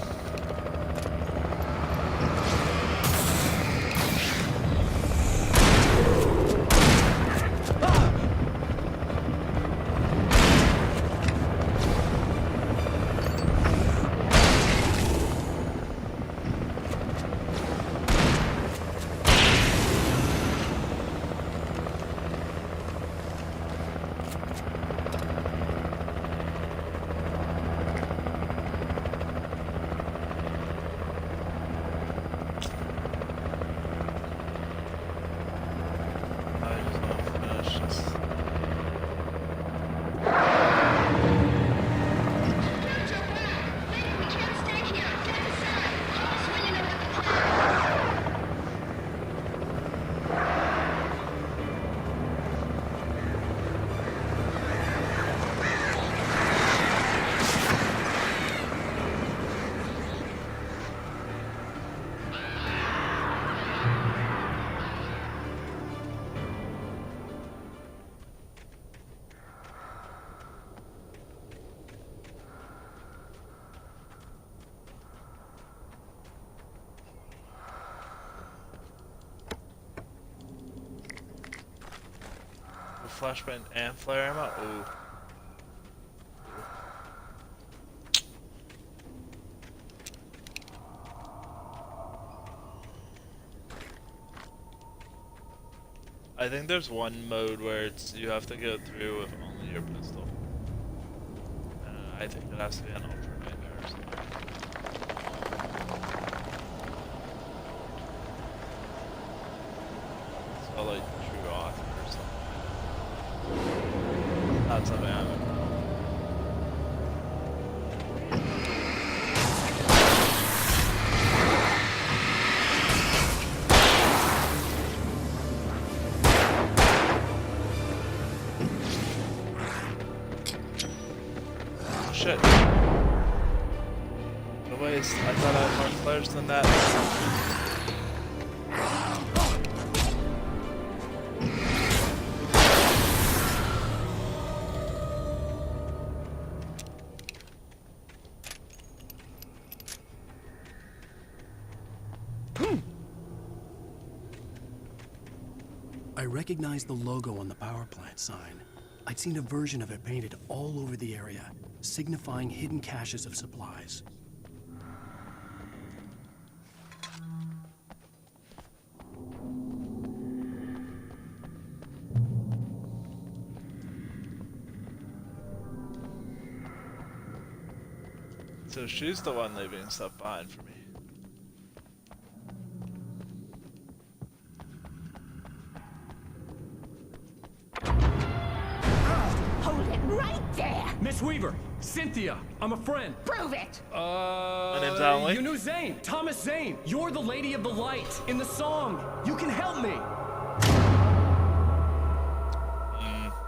Flashbang and flare ammo. Ooh. I think there's one mode where it's you have to go through with only your pistol. I think it has to be an ultimate or something. So like true author or something. Not something I would. Shit. No ways. I thought I had more flares than that. I recognized the logo on the power plant sign. I'd seen a version of it painted all over the area, signifying hidden caches of supplies. So she's the one leaving stuff behind for me. Hold it right there! Miss Weaver, Cynthia, I'm a friend. Prove it! My name's Alan Wake. You knew Zane, Thomas Zane. You're the Lady of the Light in the song. You can help me.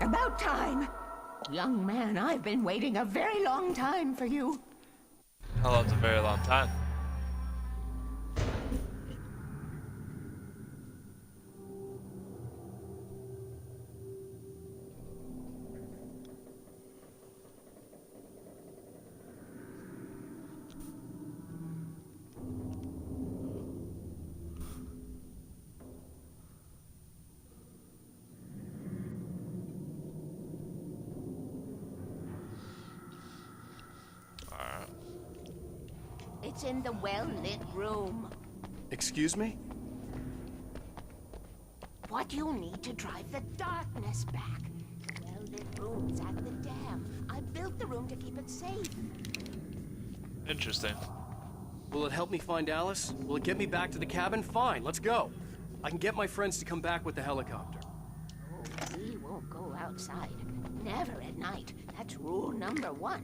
About time. Young man, I've been waiting a very long time for you. How long's a very long time? It's in the well-lit room. Excuse me? What you need to drive the darkness back. The well-lit room's at the dam. I built the room to keep it safe. Interesting. Will it help me find Alice? Will it get me back to the cabin? Fine, let's go. I can get my friends to come back with the helicopter. Oh, we won't go outside. Never at night. That's rule number 1.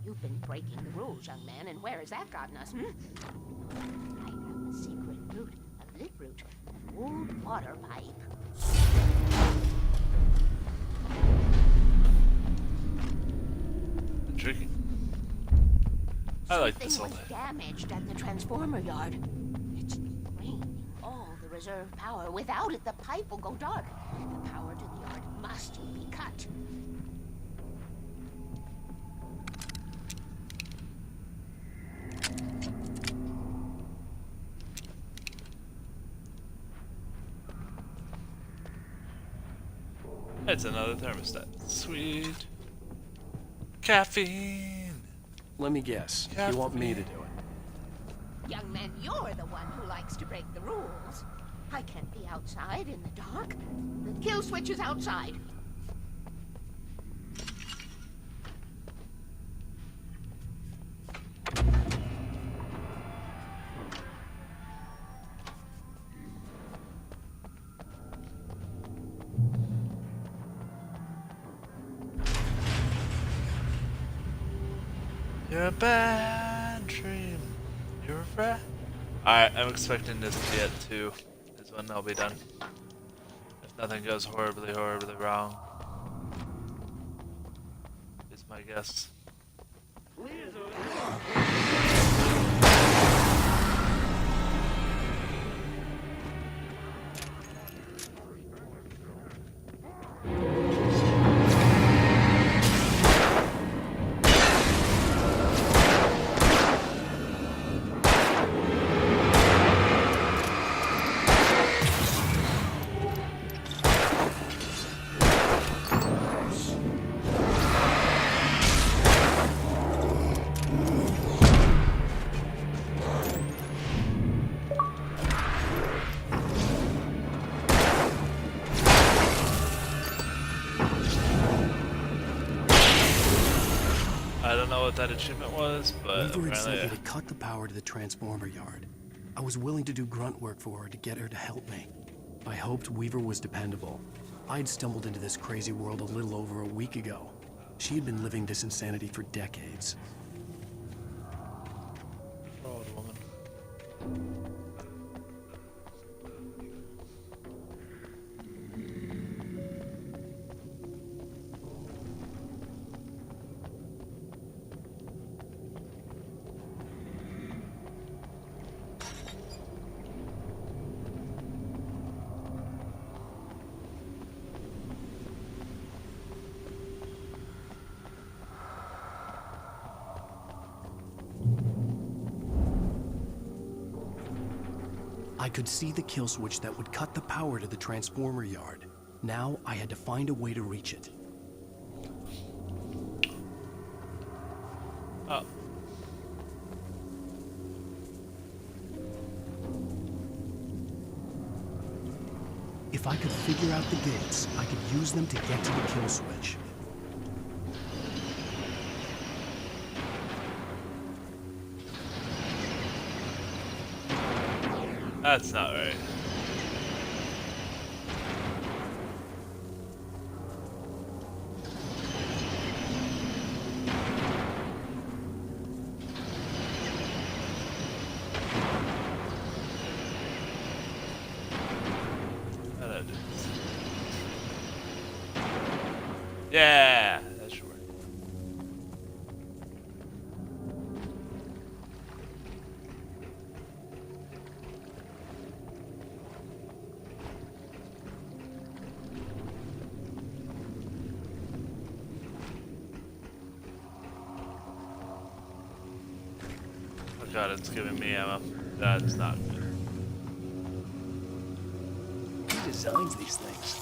You've been breaking the rules, young man, and where has that gotten us, Right up a secret route, a lit route, an old water pipe. Intriguing. I like this Something whole was thing. damaged at the transformer yard. It's draining all the reserve power. Without it, the pipe will go dark. The power to the yard must be cut. It's another thermostat. Sweet. Caffeine. Let me guess. You want me to do it? Young man, you're the one who likes to break the rules. I can't be outside in the dark. The kill switch is outside. You're a bad dream. You're a friend. Alright, I'm expecting this to be at 2 is when I'll be done. If nothing goes horribly, horribly wrong. Is my guess. I don't know what that achievement was, but Weaver had sent apparently me to cut the power to the transformer yard. I was willing to do grunt work for her to get her to help me. I hoped Weaver was dependable. I'd stumbled into this crazy world a little over a week ago. She had been living this insanity for decades. old woman. I could see the kill switch that would cut the power to the transformer yard. Now I had to find a way to reach it. Oh. If I could figure out the gates, I could use them to get to the kill switch. That's not right. Yeah, that should work. Oh god, it's giving me ammo. That's not good. Who designs these things?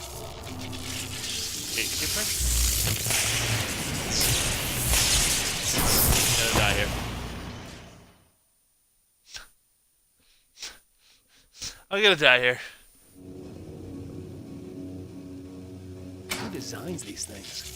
Gatekeeper? I'm gonna die here. I'm gonna die here. Who designs these things?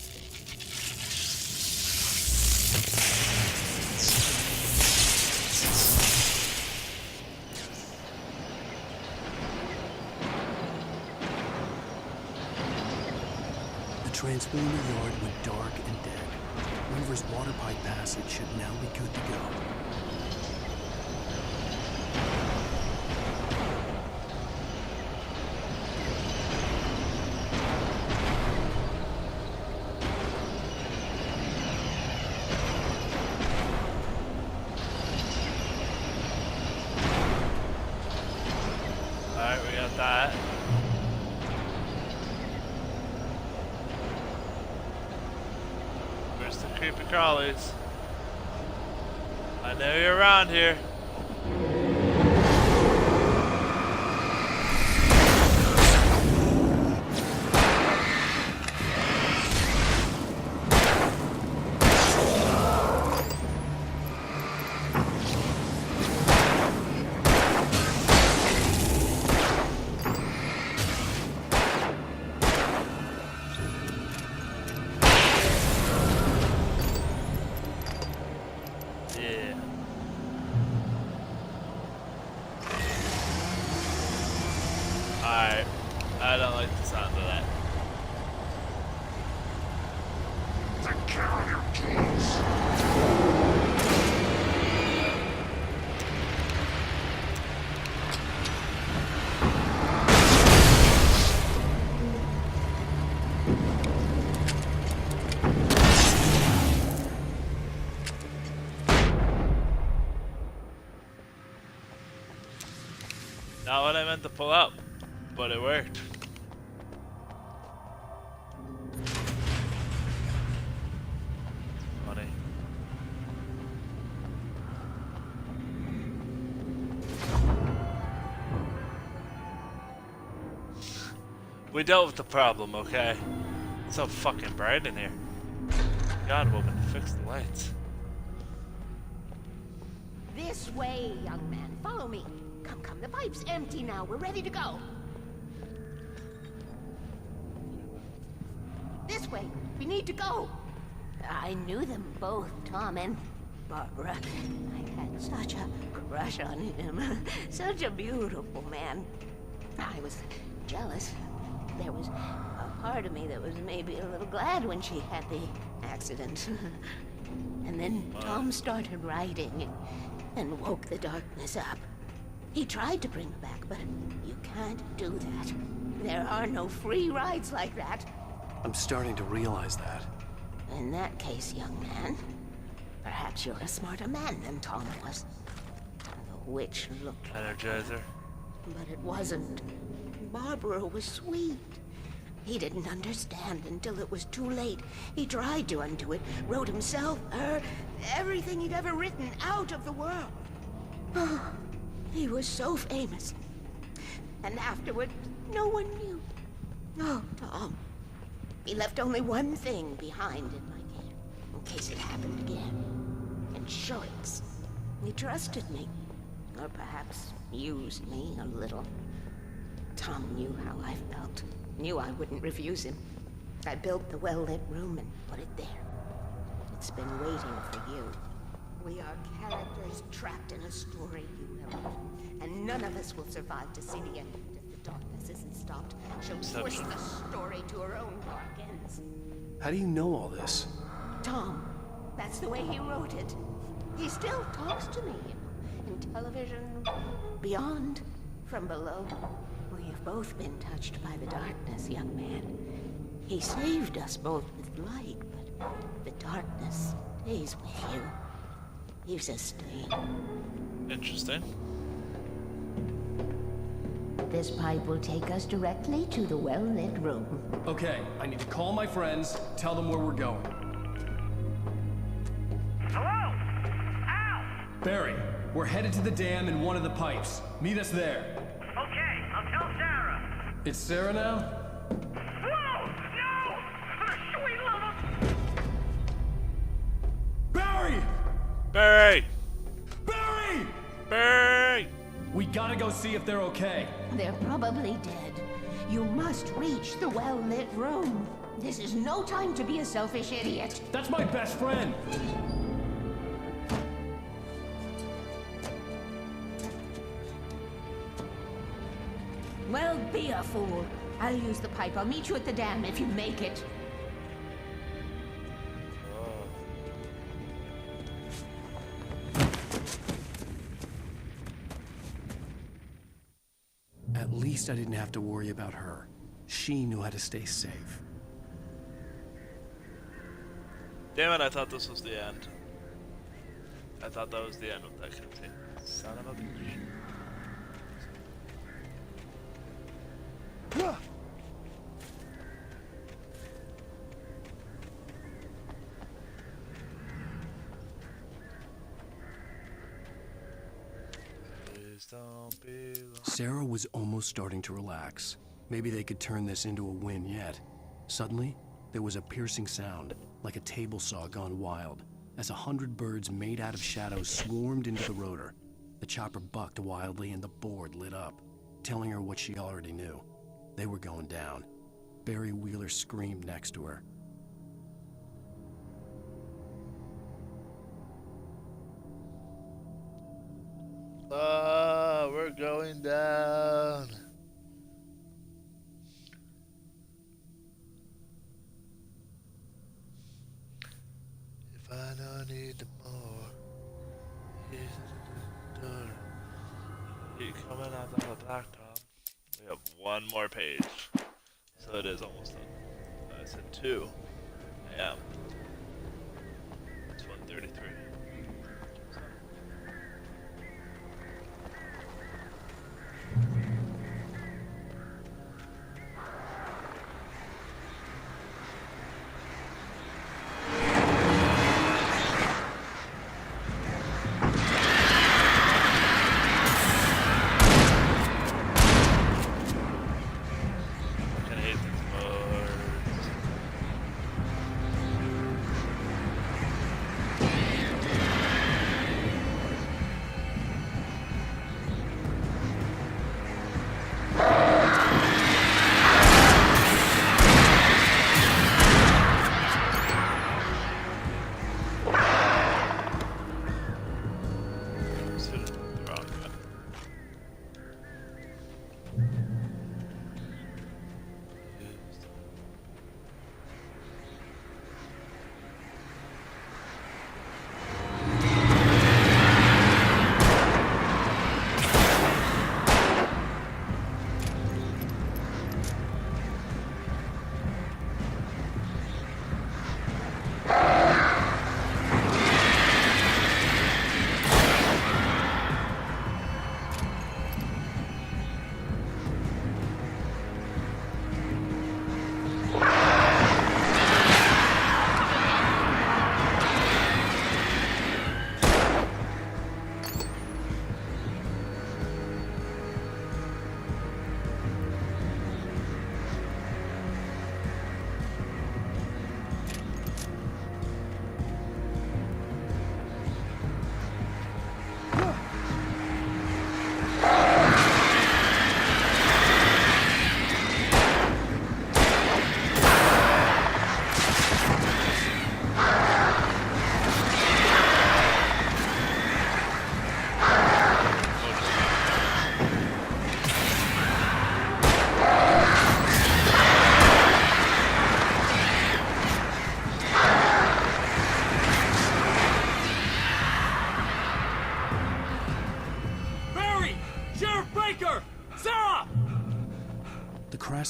The transformer yard went dark and dead. Weaver's water pipe passage should now be good to go. Alright, we got that. Where's the creepy crawlies? I know you're around here. Yeah. Alright. I don't like the sound of that. Take care of your keys. Not what I meant to pull up, but it worked. Funny. We dealt with the problem, okay? It's so fucking bright in here. God, woman, fix the lights. This way, young man. Follow me. Come, come. The pipe's empty now. We're ready to go. This way. We need to go. I knew them both, Tom and Barbara. I had such a crush on him. Such a beautiful man. I was jealous. There was a part of me that was maybe a little glad when she had the accident. And then Tom started writing and woke the darkness up. He tried to bring her back, but you can't do that. There are no free rides like that. I'm starting to realize that. In that case, young man, perhaps you're a smarter man than Tom was. The witch looked Energizer. but it wasn't. Barbara was sweet. He didn't understand until it was too late. He tried to undo it, wrote himself, her, everything he'd ever written out of the world. He was so famous. And afterward, no one knew. Oh, Tom. He left only one thing behind in my care, in case it happened again. Insurance. He trusted me. Or perhaps used me a little. Tom knew how I felt. Knew I wouldn't refuse him. I built the well-lit room and put it there. It's been waiting for you. We are characters trapped in a story you have written, and none of us will survive to see the end. If the darkness isn't stopped, she'll push the story to her own dark ends. How do you know all this? Tom, that's the way he wrote it. He still talks to me in television, beyond, from below. We have both been touched by the darkness, young man. He saved us both with light, but the darkness stays with you. Leaves a stain. Interesting. This pipe will take us directly to the well-lit room. Okay, I need to call my friends, tell them where we're going. Hello? Al! Barry, we're headed to the dam in one of the pipes. Meet us there. Okay, I'll tell Sarah. It's Sarah now? Whoa! No! For the sweet love of... Barry! Barry! Barry! Barry! We gotta go see if they're okay. They're probably dead. You must reach the well-lit room. This is no time to be a selfish idiot. That's my best friend! Well, be a fool. I'll use the pipe. I'll meet you at the dam if you make it. At least I didn't have to worry about her. She knew how to stay safe. Damn it, I thought this was the end. I thought that was the end of that cutscene. Son of a bitch. Please don't be long. Sarah was almost starting to relax. Maybe they could turn this into a win yet. Suddenly, there was a piercing sound, like a table saw gone wild, as 100 birds made out of shadows swarmed into the rotor. The chopper bucked wildly and the board lit up, telling her what she already knew. They were going down. Barry Wheeler screamed next to her. We're going down. If I don't need more, keep coming out on the blacktop. We have one more page, so it is almost done. I said 2 a.m. It's 1:33.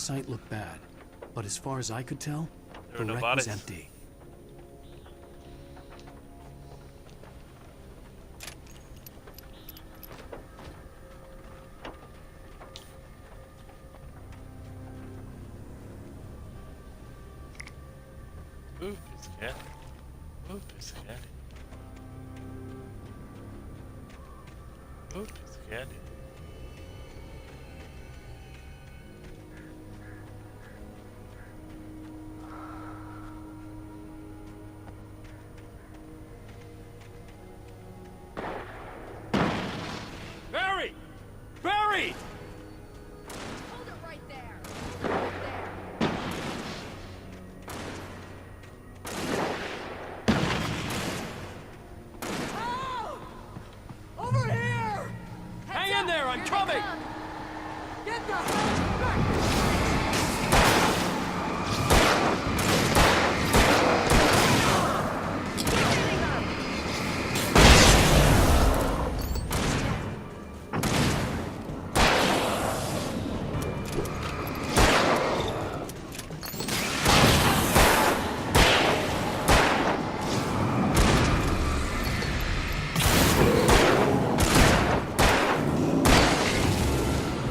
site looked bad, but as far as I could tell, There the were no wreck bodies. was empty. Ooh, piece of candy. Ooh, piece of candy. Ooh, piece of candy. Barry! Barry! Hold it right there. Hold it right there. Oh! Over here! Hang in there, I'm coming! Get the hell back!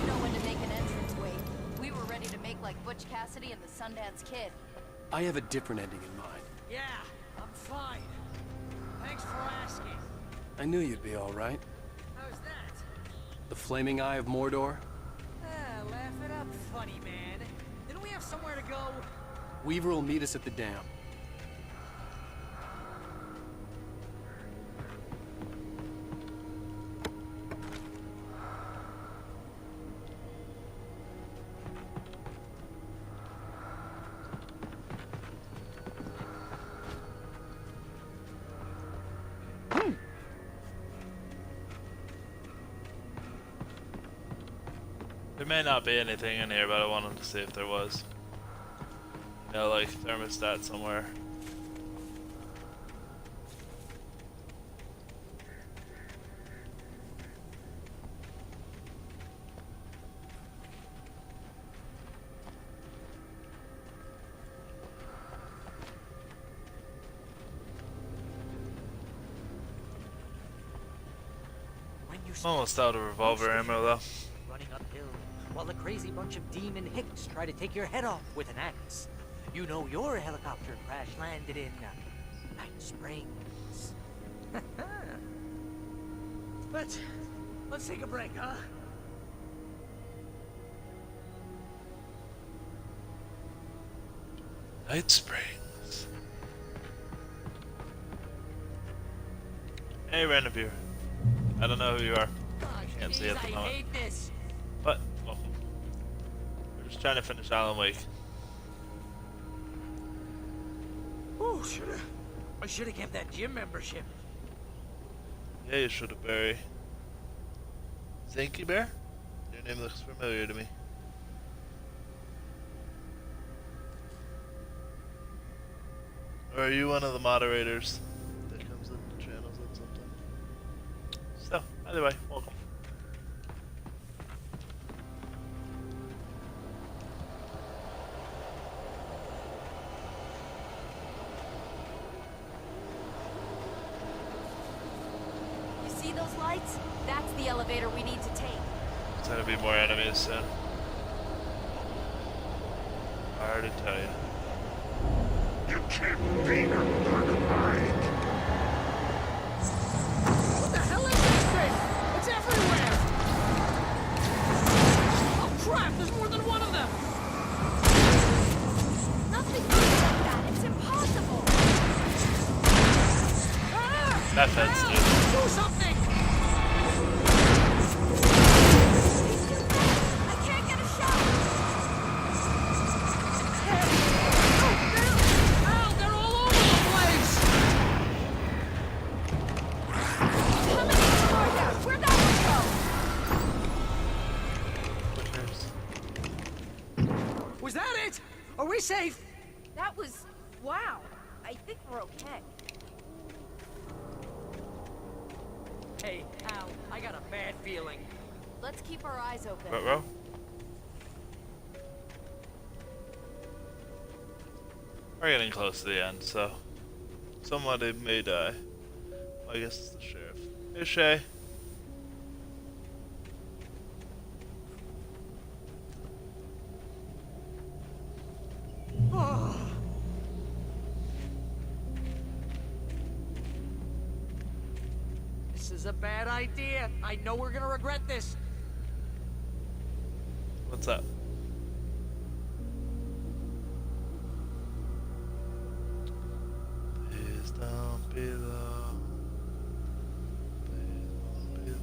Know when to make an entrance wait. We were ready to make like Butch Cassidy and the Sundance Kid. I have a different ending in mind. Yeah, I'm fine. Thanks for asking. I knew you'd be all right. How's that? The Flaming Eye of Mordor? Ah, laugh it up, funny man. Didn't we have somewhere to go? Weaver will meet us at the dam. There may not be anything in here, but I wanted to see if there was. You know, like thermostat somewhere. I'm almost out of revolver ammo though. Running uphill, while a crazy bunch of demon hicks try to take your head off with an axe. You know your helicopter crash landed in Night Springs. Let's take a break, huh? Night Springs. Hey, random viewer. I don't know who you are. Can't see at the moment. hate this. But welcome. We're just trying to finish Alan Wake. Oh, I should have kept that gym membership. Yeah, you should have, Barry. Zinky Bear? Your name looks familiar to me. Or are you one of the moderators that comes in the channels and something? So, either way, welcome. You see those lights? That's the elevator we need to take. There's gonna be more enemies soon. I already tell you. You can't beat her, Darkseid. What the hell is this thing? It's everywhere! Oh crap, there's more than one of them! Nothing moves like that. It's impossible. That fence, dude. Do something! I can't get a shot. Al, they're all over the place! How many more are there? Where'd that one go? Was that it? Are we safe? That was... wow. I think we're okay. Hey, Al, I got a bad feeling. Let's keep our eyes open. Bro? We're getting close to the end, so somebody may die. Well, I guess it's the sheriff. Hey, Shay. This is a bad idea. I know we're gonna regret this. What's up? Please don't be low. Please don't be low.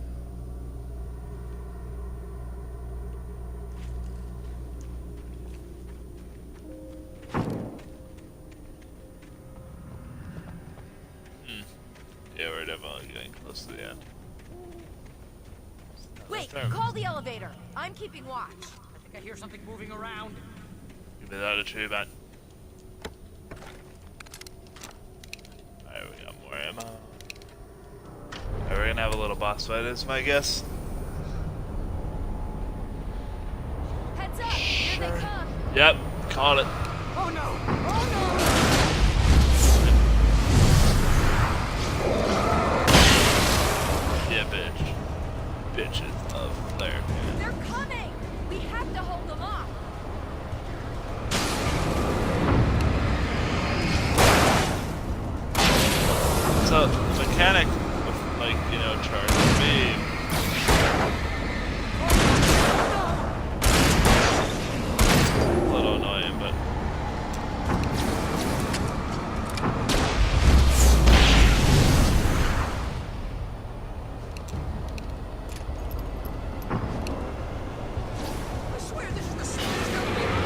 Yeah, we're definitely getting close to the end. Wait, call the elevator. I'm keeping watch. I think I hear something moving around. Give me that achievement. Alright, we got more ammo. Alright, we're gonna have a little boss fight, is my guess. Heads up! Here they come! Yep, called it. Oh no! Oh Yeah, bitch. Bitches love Claire. They're coming! We have to hold them off! So, the mechanic with, like, you know, charging beam. A little annoying, but. I swear this is the slowest elevator.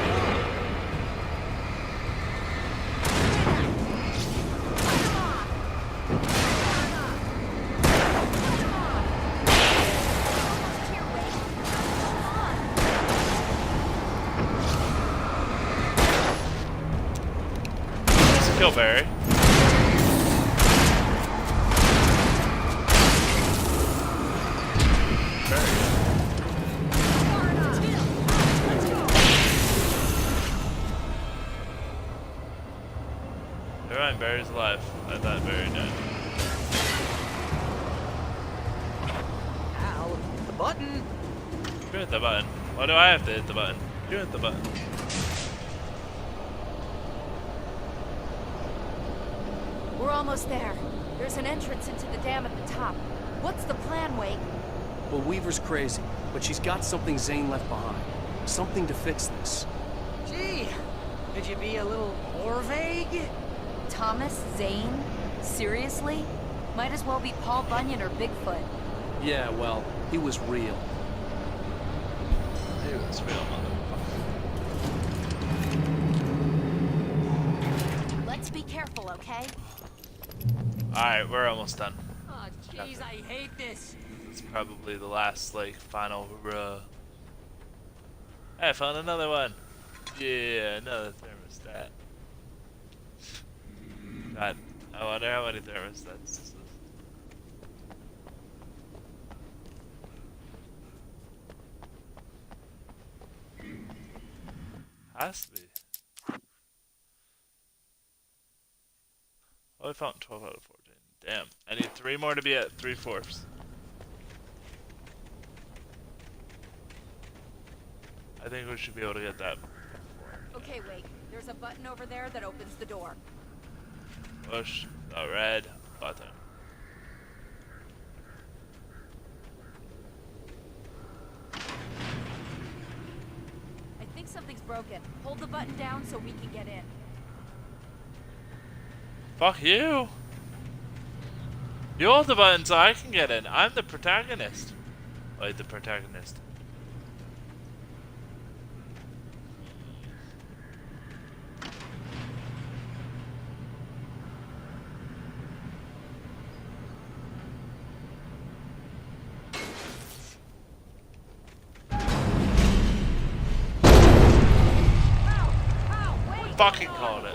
Kill Barry. Alright, Barry's alive. I thought Barry died. Ow, the button. You hit the button. Why do I have to hit the button? You hit the button. We're almost there. There's an entrance into the dam at the top. What's the plan, Wake? Well, Weaver's crazy, but she's got something Zane left behind. Something to fix this. Gee, could you be a little more vague? Thomas Zane? Seriously? Might as well be Paul Bunyan or Bigfoot. Yeah, well, he was real. He was real, motherfucker. Let's be careful, okay? Alright, we're almost done. Oh, jeez, I hate this. It's probably the last, like, final Hey, I found another one. Yeah, another thermostat. God, I wonder how many thermostats this is. Has to be. Oh, I found 12 out of 14. Damn. I need 3 more to be at 3/4. I think we should be able to get that. Okay, Wake. There's a button over there that opens the door. Push the red button. I think something's broken. Hold the button down so we can get in. Fuck you! You hold the button so I can get in. I'm the protagonist. Wait, the protagonist. Fucking called it.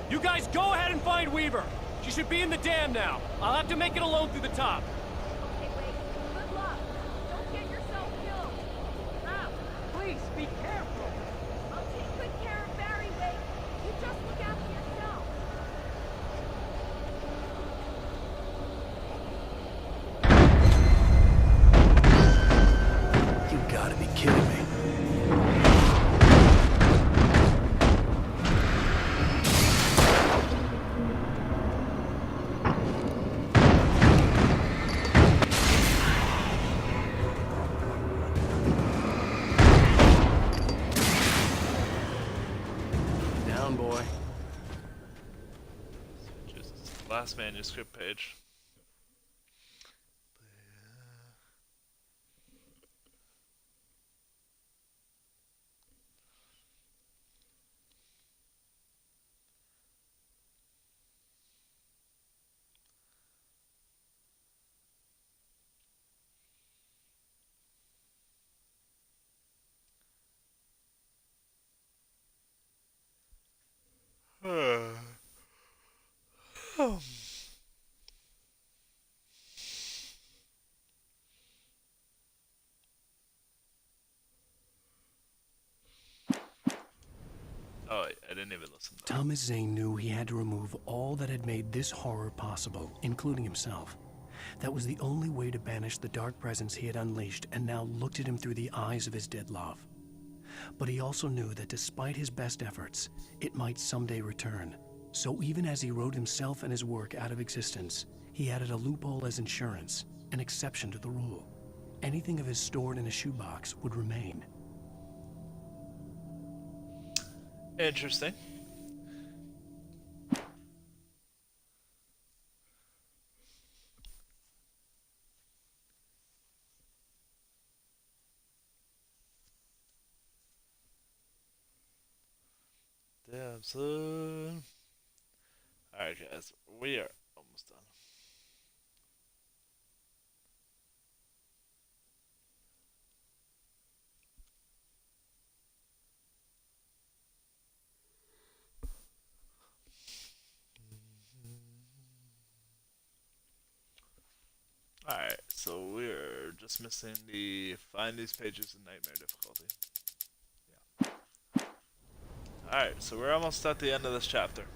You guys go ahead and find Weaver. She should be in the dam now. I'll have to make it alone through the top. Okay, Wake. Good luck. Don't get yourself killed. Please be careful. I'll take good last manuscript page. Oh, I didn't even listen to that. Thomas Zane knew he had to remove all that had made this horror possible, including himself. That was the only way to banish the dark presence he had unleashed and now looked at him through the eyes of his dead love. But he also knew that despite his best efforts, it might someday return. So even as he wrote himself and his work out of existence, he added a loophole as insurance, an exception to the rule. Anything of his stored in a shoebox would remain. Interesting. Damn, son. Alright, guys, we are almost done. Alright, so we're just missing the find these pages in nightmare difficulty. Yeah. Alright, so we're almost at the end of this chapter.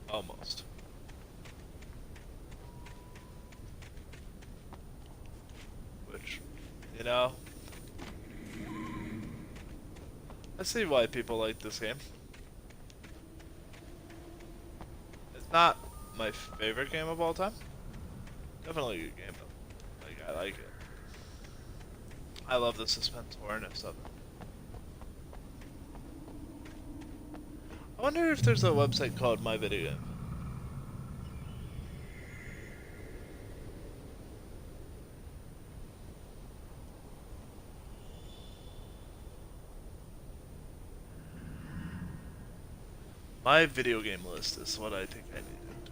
Almost. Which, you know, I see why people like this game. It's not my favorite game of all time. Definitely a good game though. Like, I like it. I love the suspense horrorness of it. I wonder if there's a website called My Video Game. My video game list is what I think I need it to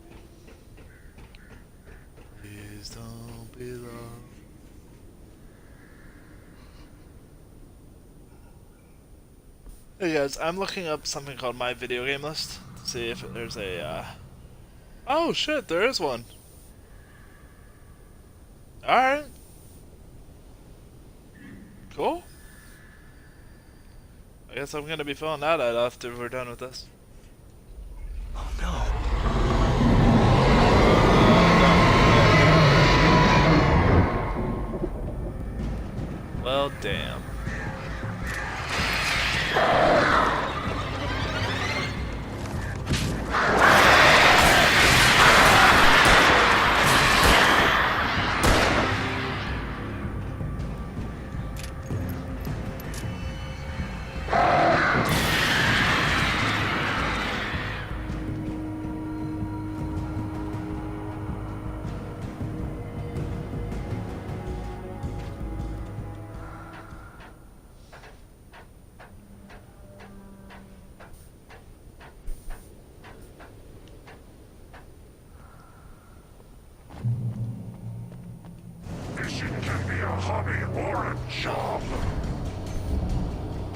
be. Please don't be loved. Hey guys, I'm looking up something called My Video Game List to see if there's a, Oh shit, there is one. Alright. Cool. I guess I'm gonna be filling that out after we're done with this. Oh no. Well, damn.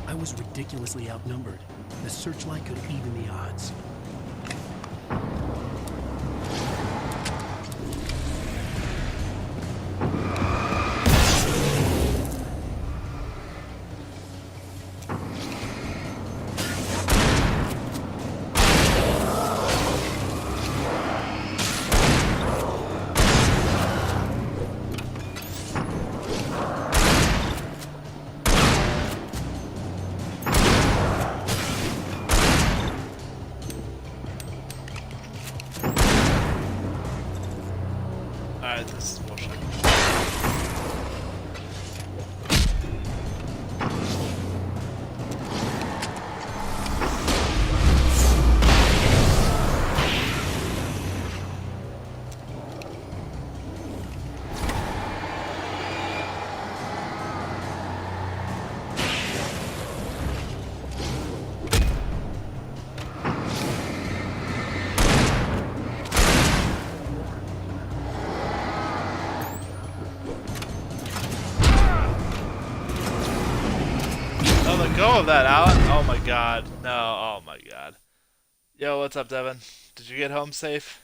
I was ridiculously outnumbered. The searchlight could even the odds. let go of that, Alan. Oh my god. No, oh my god. Yo, what's up, Devin? Did you get home safe?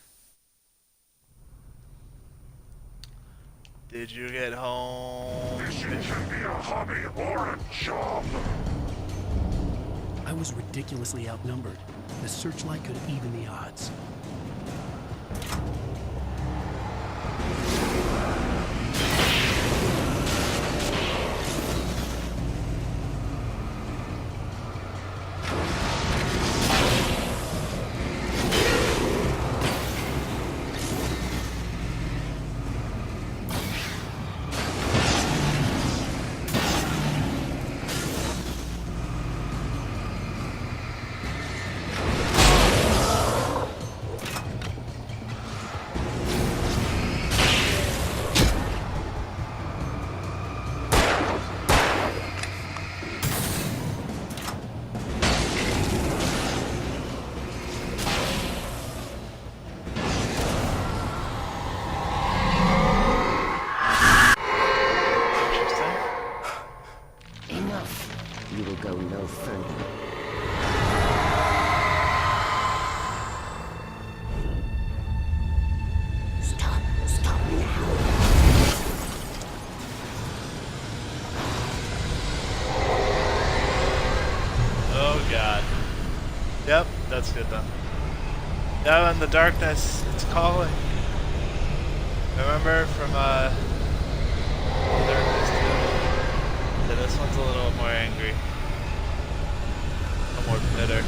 Did you get home? This should be a hobby or a job. I was ridiculously outnumbered. The searchlight could even the odds. That's good then. Now in the darkness, it's calling. Remember from the darkness too? Yeah, this one's a little more angry. A little more bitter.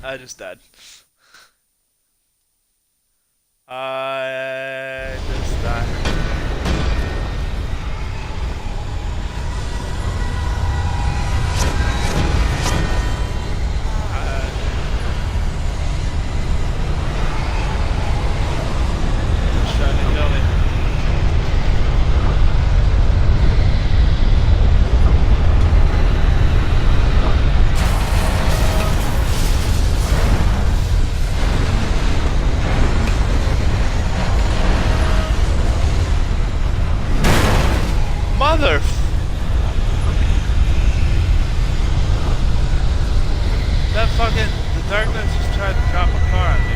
I just died. I just died. Trying to kill me. Mother! That fucking... the darkness just tried to drop a car on me.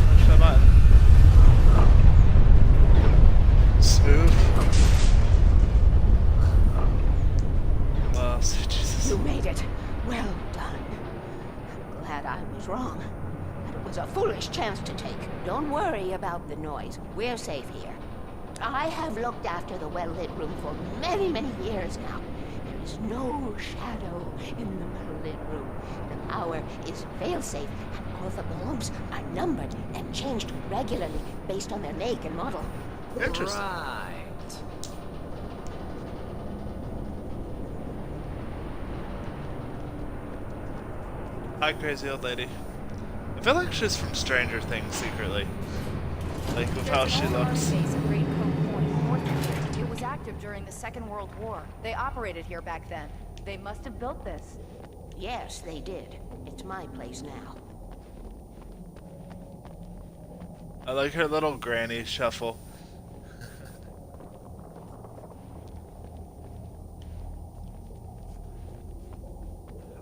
Push the button. Smooth. Well, Jesus. You made it. Well done. Glad I was wrong. But it was a foolish chance to take. Don't worry about the noise. We're safe here. I have looked after the well-lit room for many, many years now. There is no shadow in the well-lit room. The power is fail-safe, and all the bulbs are numbered and changed regularly based on their make and model. Interesting. Right. Hi, crazy old lady. I feel like she's from Stranger Things secretly. Like with how she looks. It was active during the Second World War. They operated here back then. They must have built this. Yes, they did. It's my place now. I like her little granny shuffle.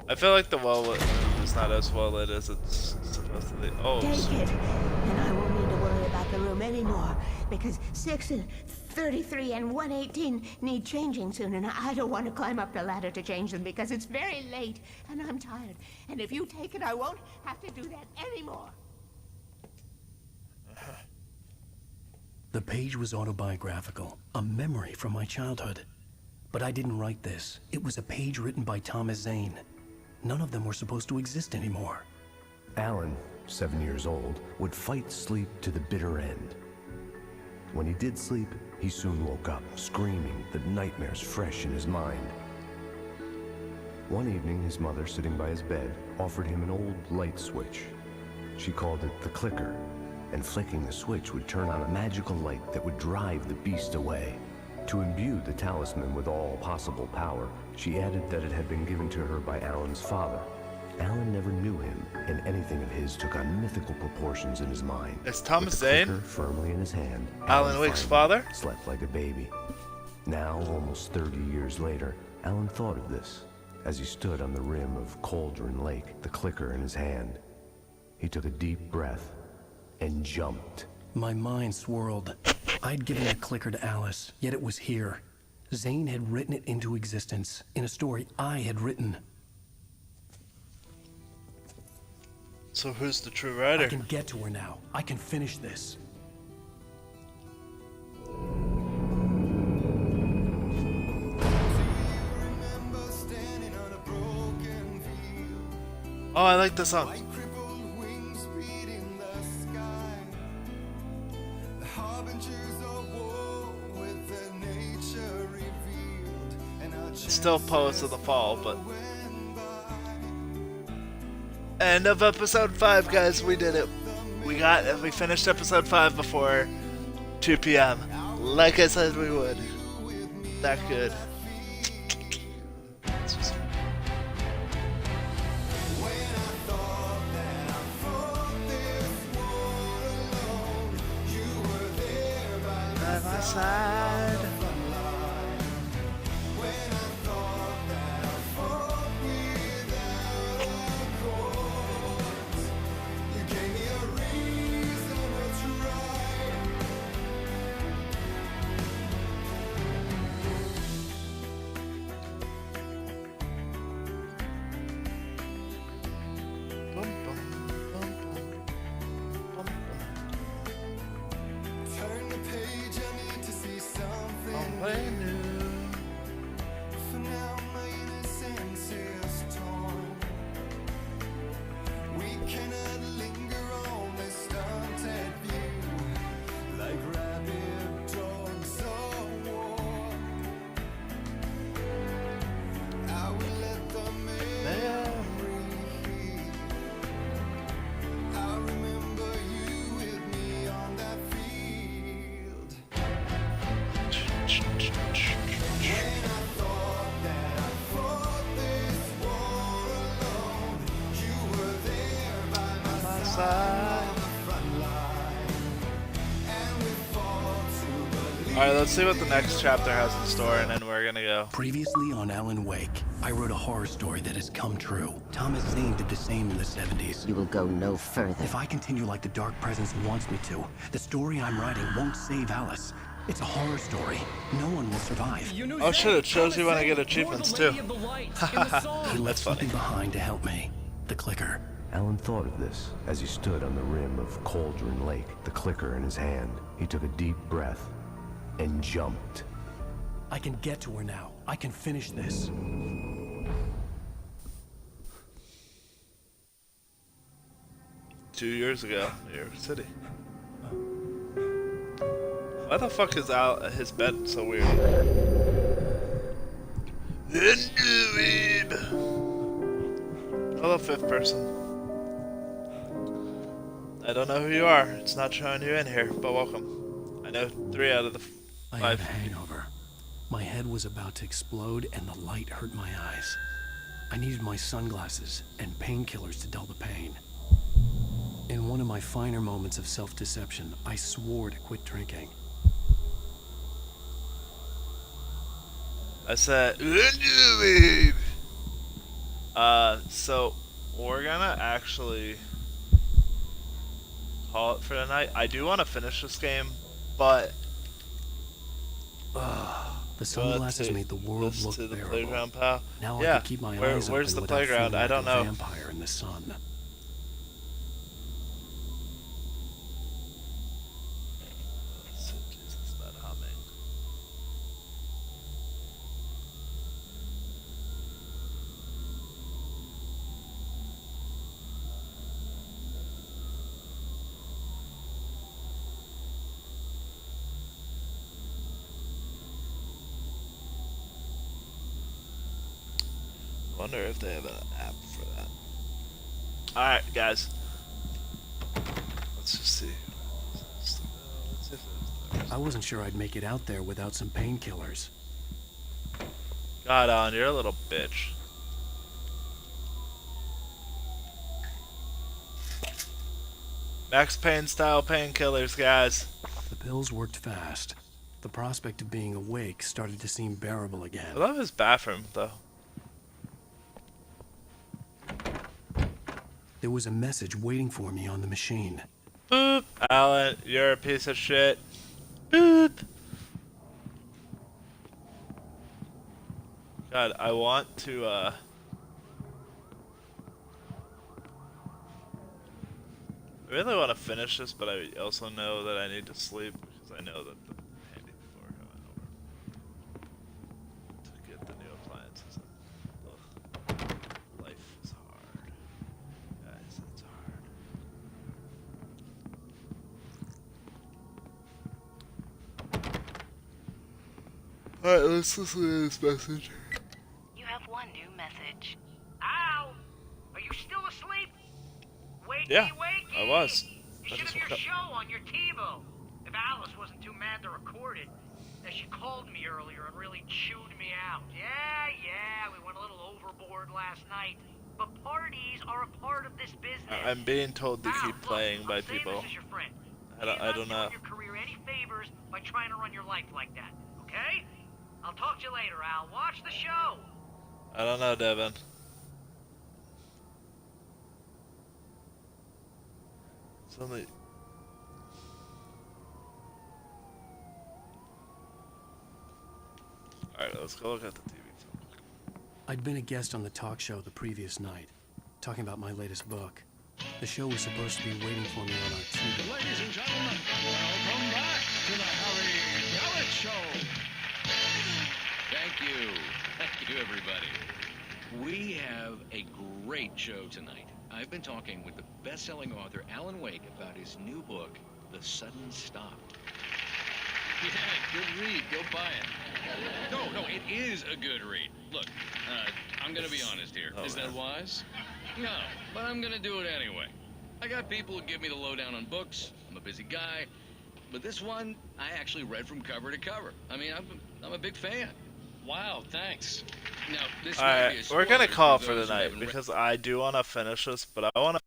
I feel like the well-lit room is not as well-lit as it's supposed to be. Oh, Take it, and I won't need to worry about the room anymore, because 6 and 33 and 118 need changing soon, and I don't want to climb up the ladder to change them because it's very late, and I'm tired. And if you take it, I won't have to do that anymore. The page was autobiographical, a memory from my childhood. But I didn't write this. It was a page written by Thomas Zane. None of them were supposed to exist anymore. Alan, 7 years old, would fight sleep to the bitter end. When he did sleep, he soon woke up, screaming, the nightmares fresh in his mind. One evening, his mother, sitting by his bed, offered him an old light switch. She called it the clicker, and flicking the switch would turn on a magical light that would drive the beast away. To imbue the talisman with all possible power, she added that it had been given to her by Alan's father. Alan never knew him, and anything of his took on mythical proportions in his mind. Is Thomas With the Zane clicker firmly in his hand, Alan Wake's finally father? slept like a baby. Now, almost 30 years later, Alan thought of this as he stood on the rim of Cauldron Lake, the clicker in his hand. He took a deep breath and jumped. My mind swirled. I'd given the clicker to Alice, yet it was here. Zane had written it into existence, in a story I had written. So who's the true writer? I can get to her now. I can finish this. Oh, I like this song. Still Poets of the Fall, but end of episode 5, guys. We did it. We finished episode 5 before 2 p.m. Like I said we would. That good. By my side. Alright, let's see what the next chapter has in store, and then we're gonna go. Previously on Alan Wake, I wrote a horror story that has come true. Thomas Zane did the same in the 70s. You will go no further. If I continue like the Dark Presence wants me to, the story I'm writing won't save Alice. It's a horror story. No one will survive. Oh shit, it shows you when I get achievements too. He left something behind to help me. The clicker. Alan thought of this as he stood on the rim of Cauldron Lake, the clicker in his hand. He took a deep breath and jumped. I can get to her now. I can finish this. Two years ago, New York City. Why the fuck is his bed so weird? Hello, fifth person. I don't know who you are. It's not showing you in here, but welcome. I know 3 out of the 5. I had a hangover. My head was about to explode and the light hurt my eyes. I needed my sunglasses and painkillers to dull the pain. In one of my finer moments of self-deception, I swore to quit drinking. I said, so we're gonna actually call it for the night. I do want to finish this game, but the sunglasses made the world look to the bearable. playground, pal. Now yeah. I can keep my eyes Where's open the without playground? feeling I don't like a know. vampire in the sun. wonder if they have an app for that. Alright, guys. Let's just see. I wasn't sure I'd make it out there without some painkillers. God, Alan, you're a little bitch. Max Payne style painkillers, guys. The pills worked fast. The prospect of being awake started to seem bearable again. I love his bathroom, though. There was a message waiting for me on the machine. Boop! Alan, you're a piece of shit. Boop! God, I want to, I really want to finish this, but I also know that I need to sleep because I know that the handy people are coming over to get the new appliances. Ugh. Life is hard. Guys, it's hard. Alright, let's listen to this message. You have one new message. Al, are you still asleep? Wakey, Yeah, wakey. I was. You should have your show on your TiVo. If Alice wasn't too mad to record it. Now, she called me earlier and really chewed me out. Yeah, we went a little overboard last night. But parties are a part of this business. I'm being told to keep playing by I'm saying people. this as your friend. I don't know. Your career any favors by trying to run your life like that, okay? I'll talk to you later, Al. Watch the show. I don't know, Devin. Somebody. Alright, let's go look at the TV. I'd been a guest on the talk show the previous night, talking about my latest book. The show was supposed to be waiting for me on our TV. Ladies and gentlemen, welcome back to the Harry Gallet Show. Thank you. Thank you, everybody. We have a great show tonight. I've been talking with the best-selling author Alan Wake about his new book, The Sudden Stop. Yeah, good read. Go buy it. No, it is a good read. Look, I'm gonna be honest here. Is that wise? No, but I'm gonna do it anyway. I got people who give me the lowdown on books. I'm a busy guy. But this one, I actually read from cover to cover. I mean, I'm a big fan. Wow, thanks. Now, this might be a Alright, we're gonna spoiler call for for the those who night haven't read- because I do want to finish this, but I want to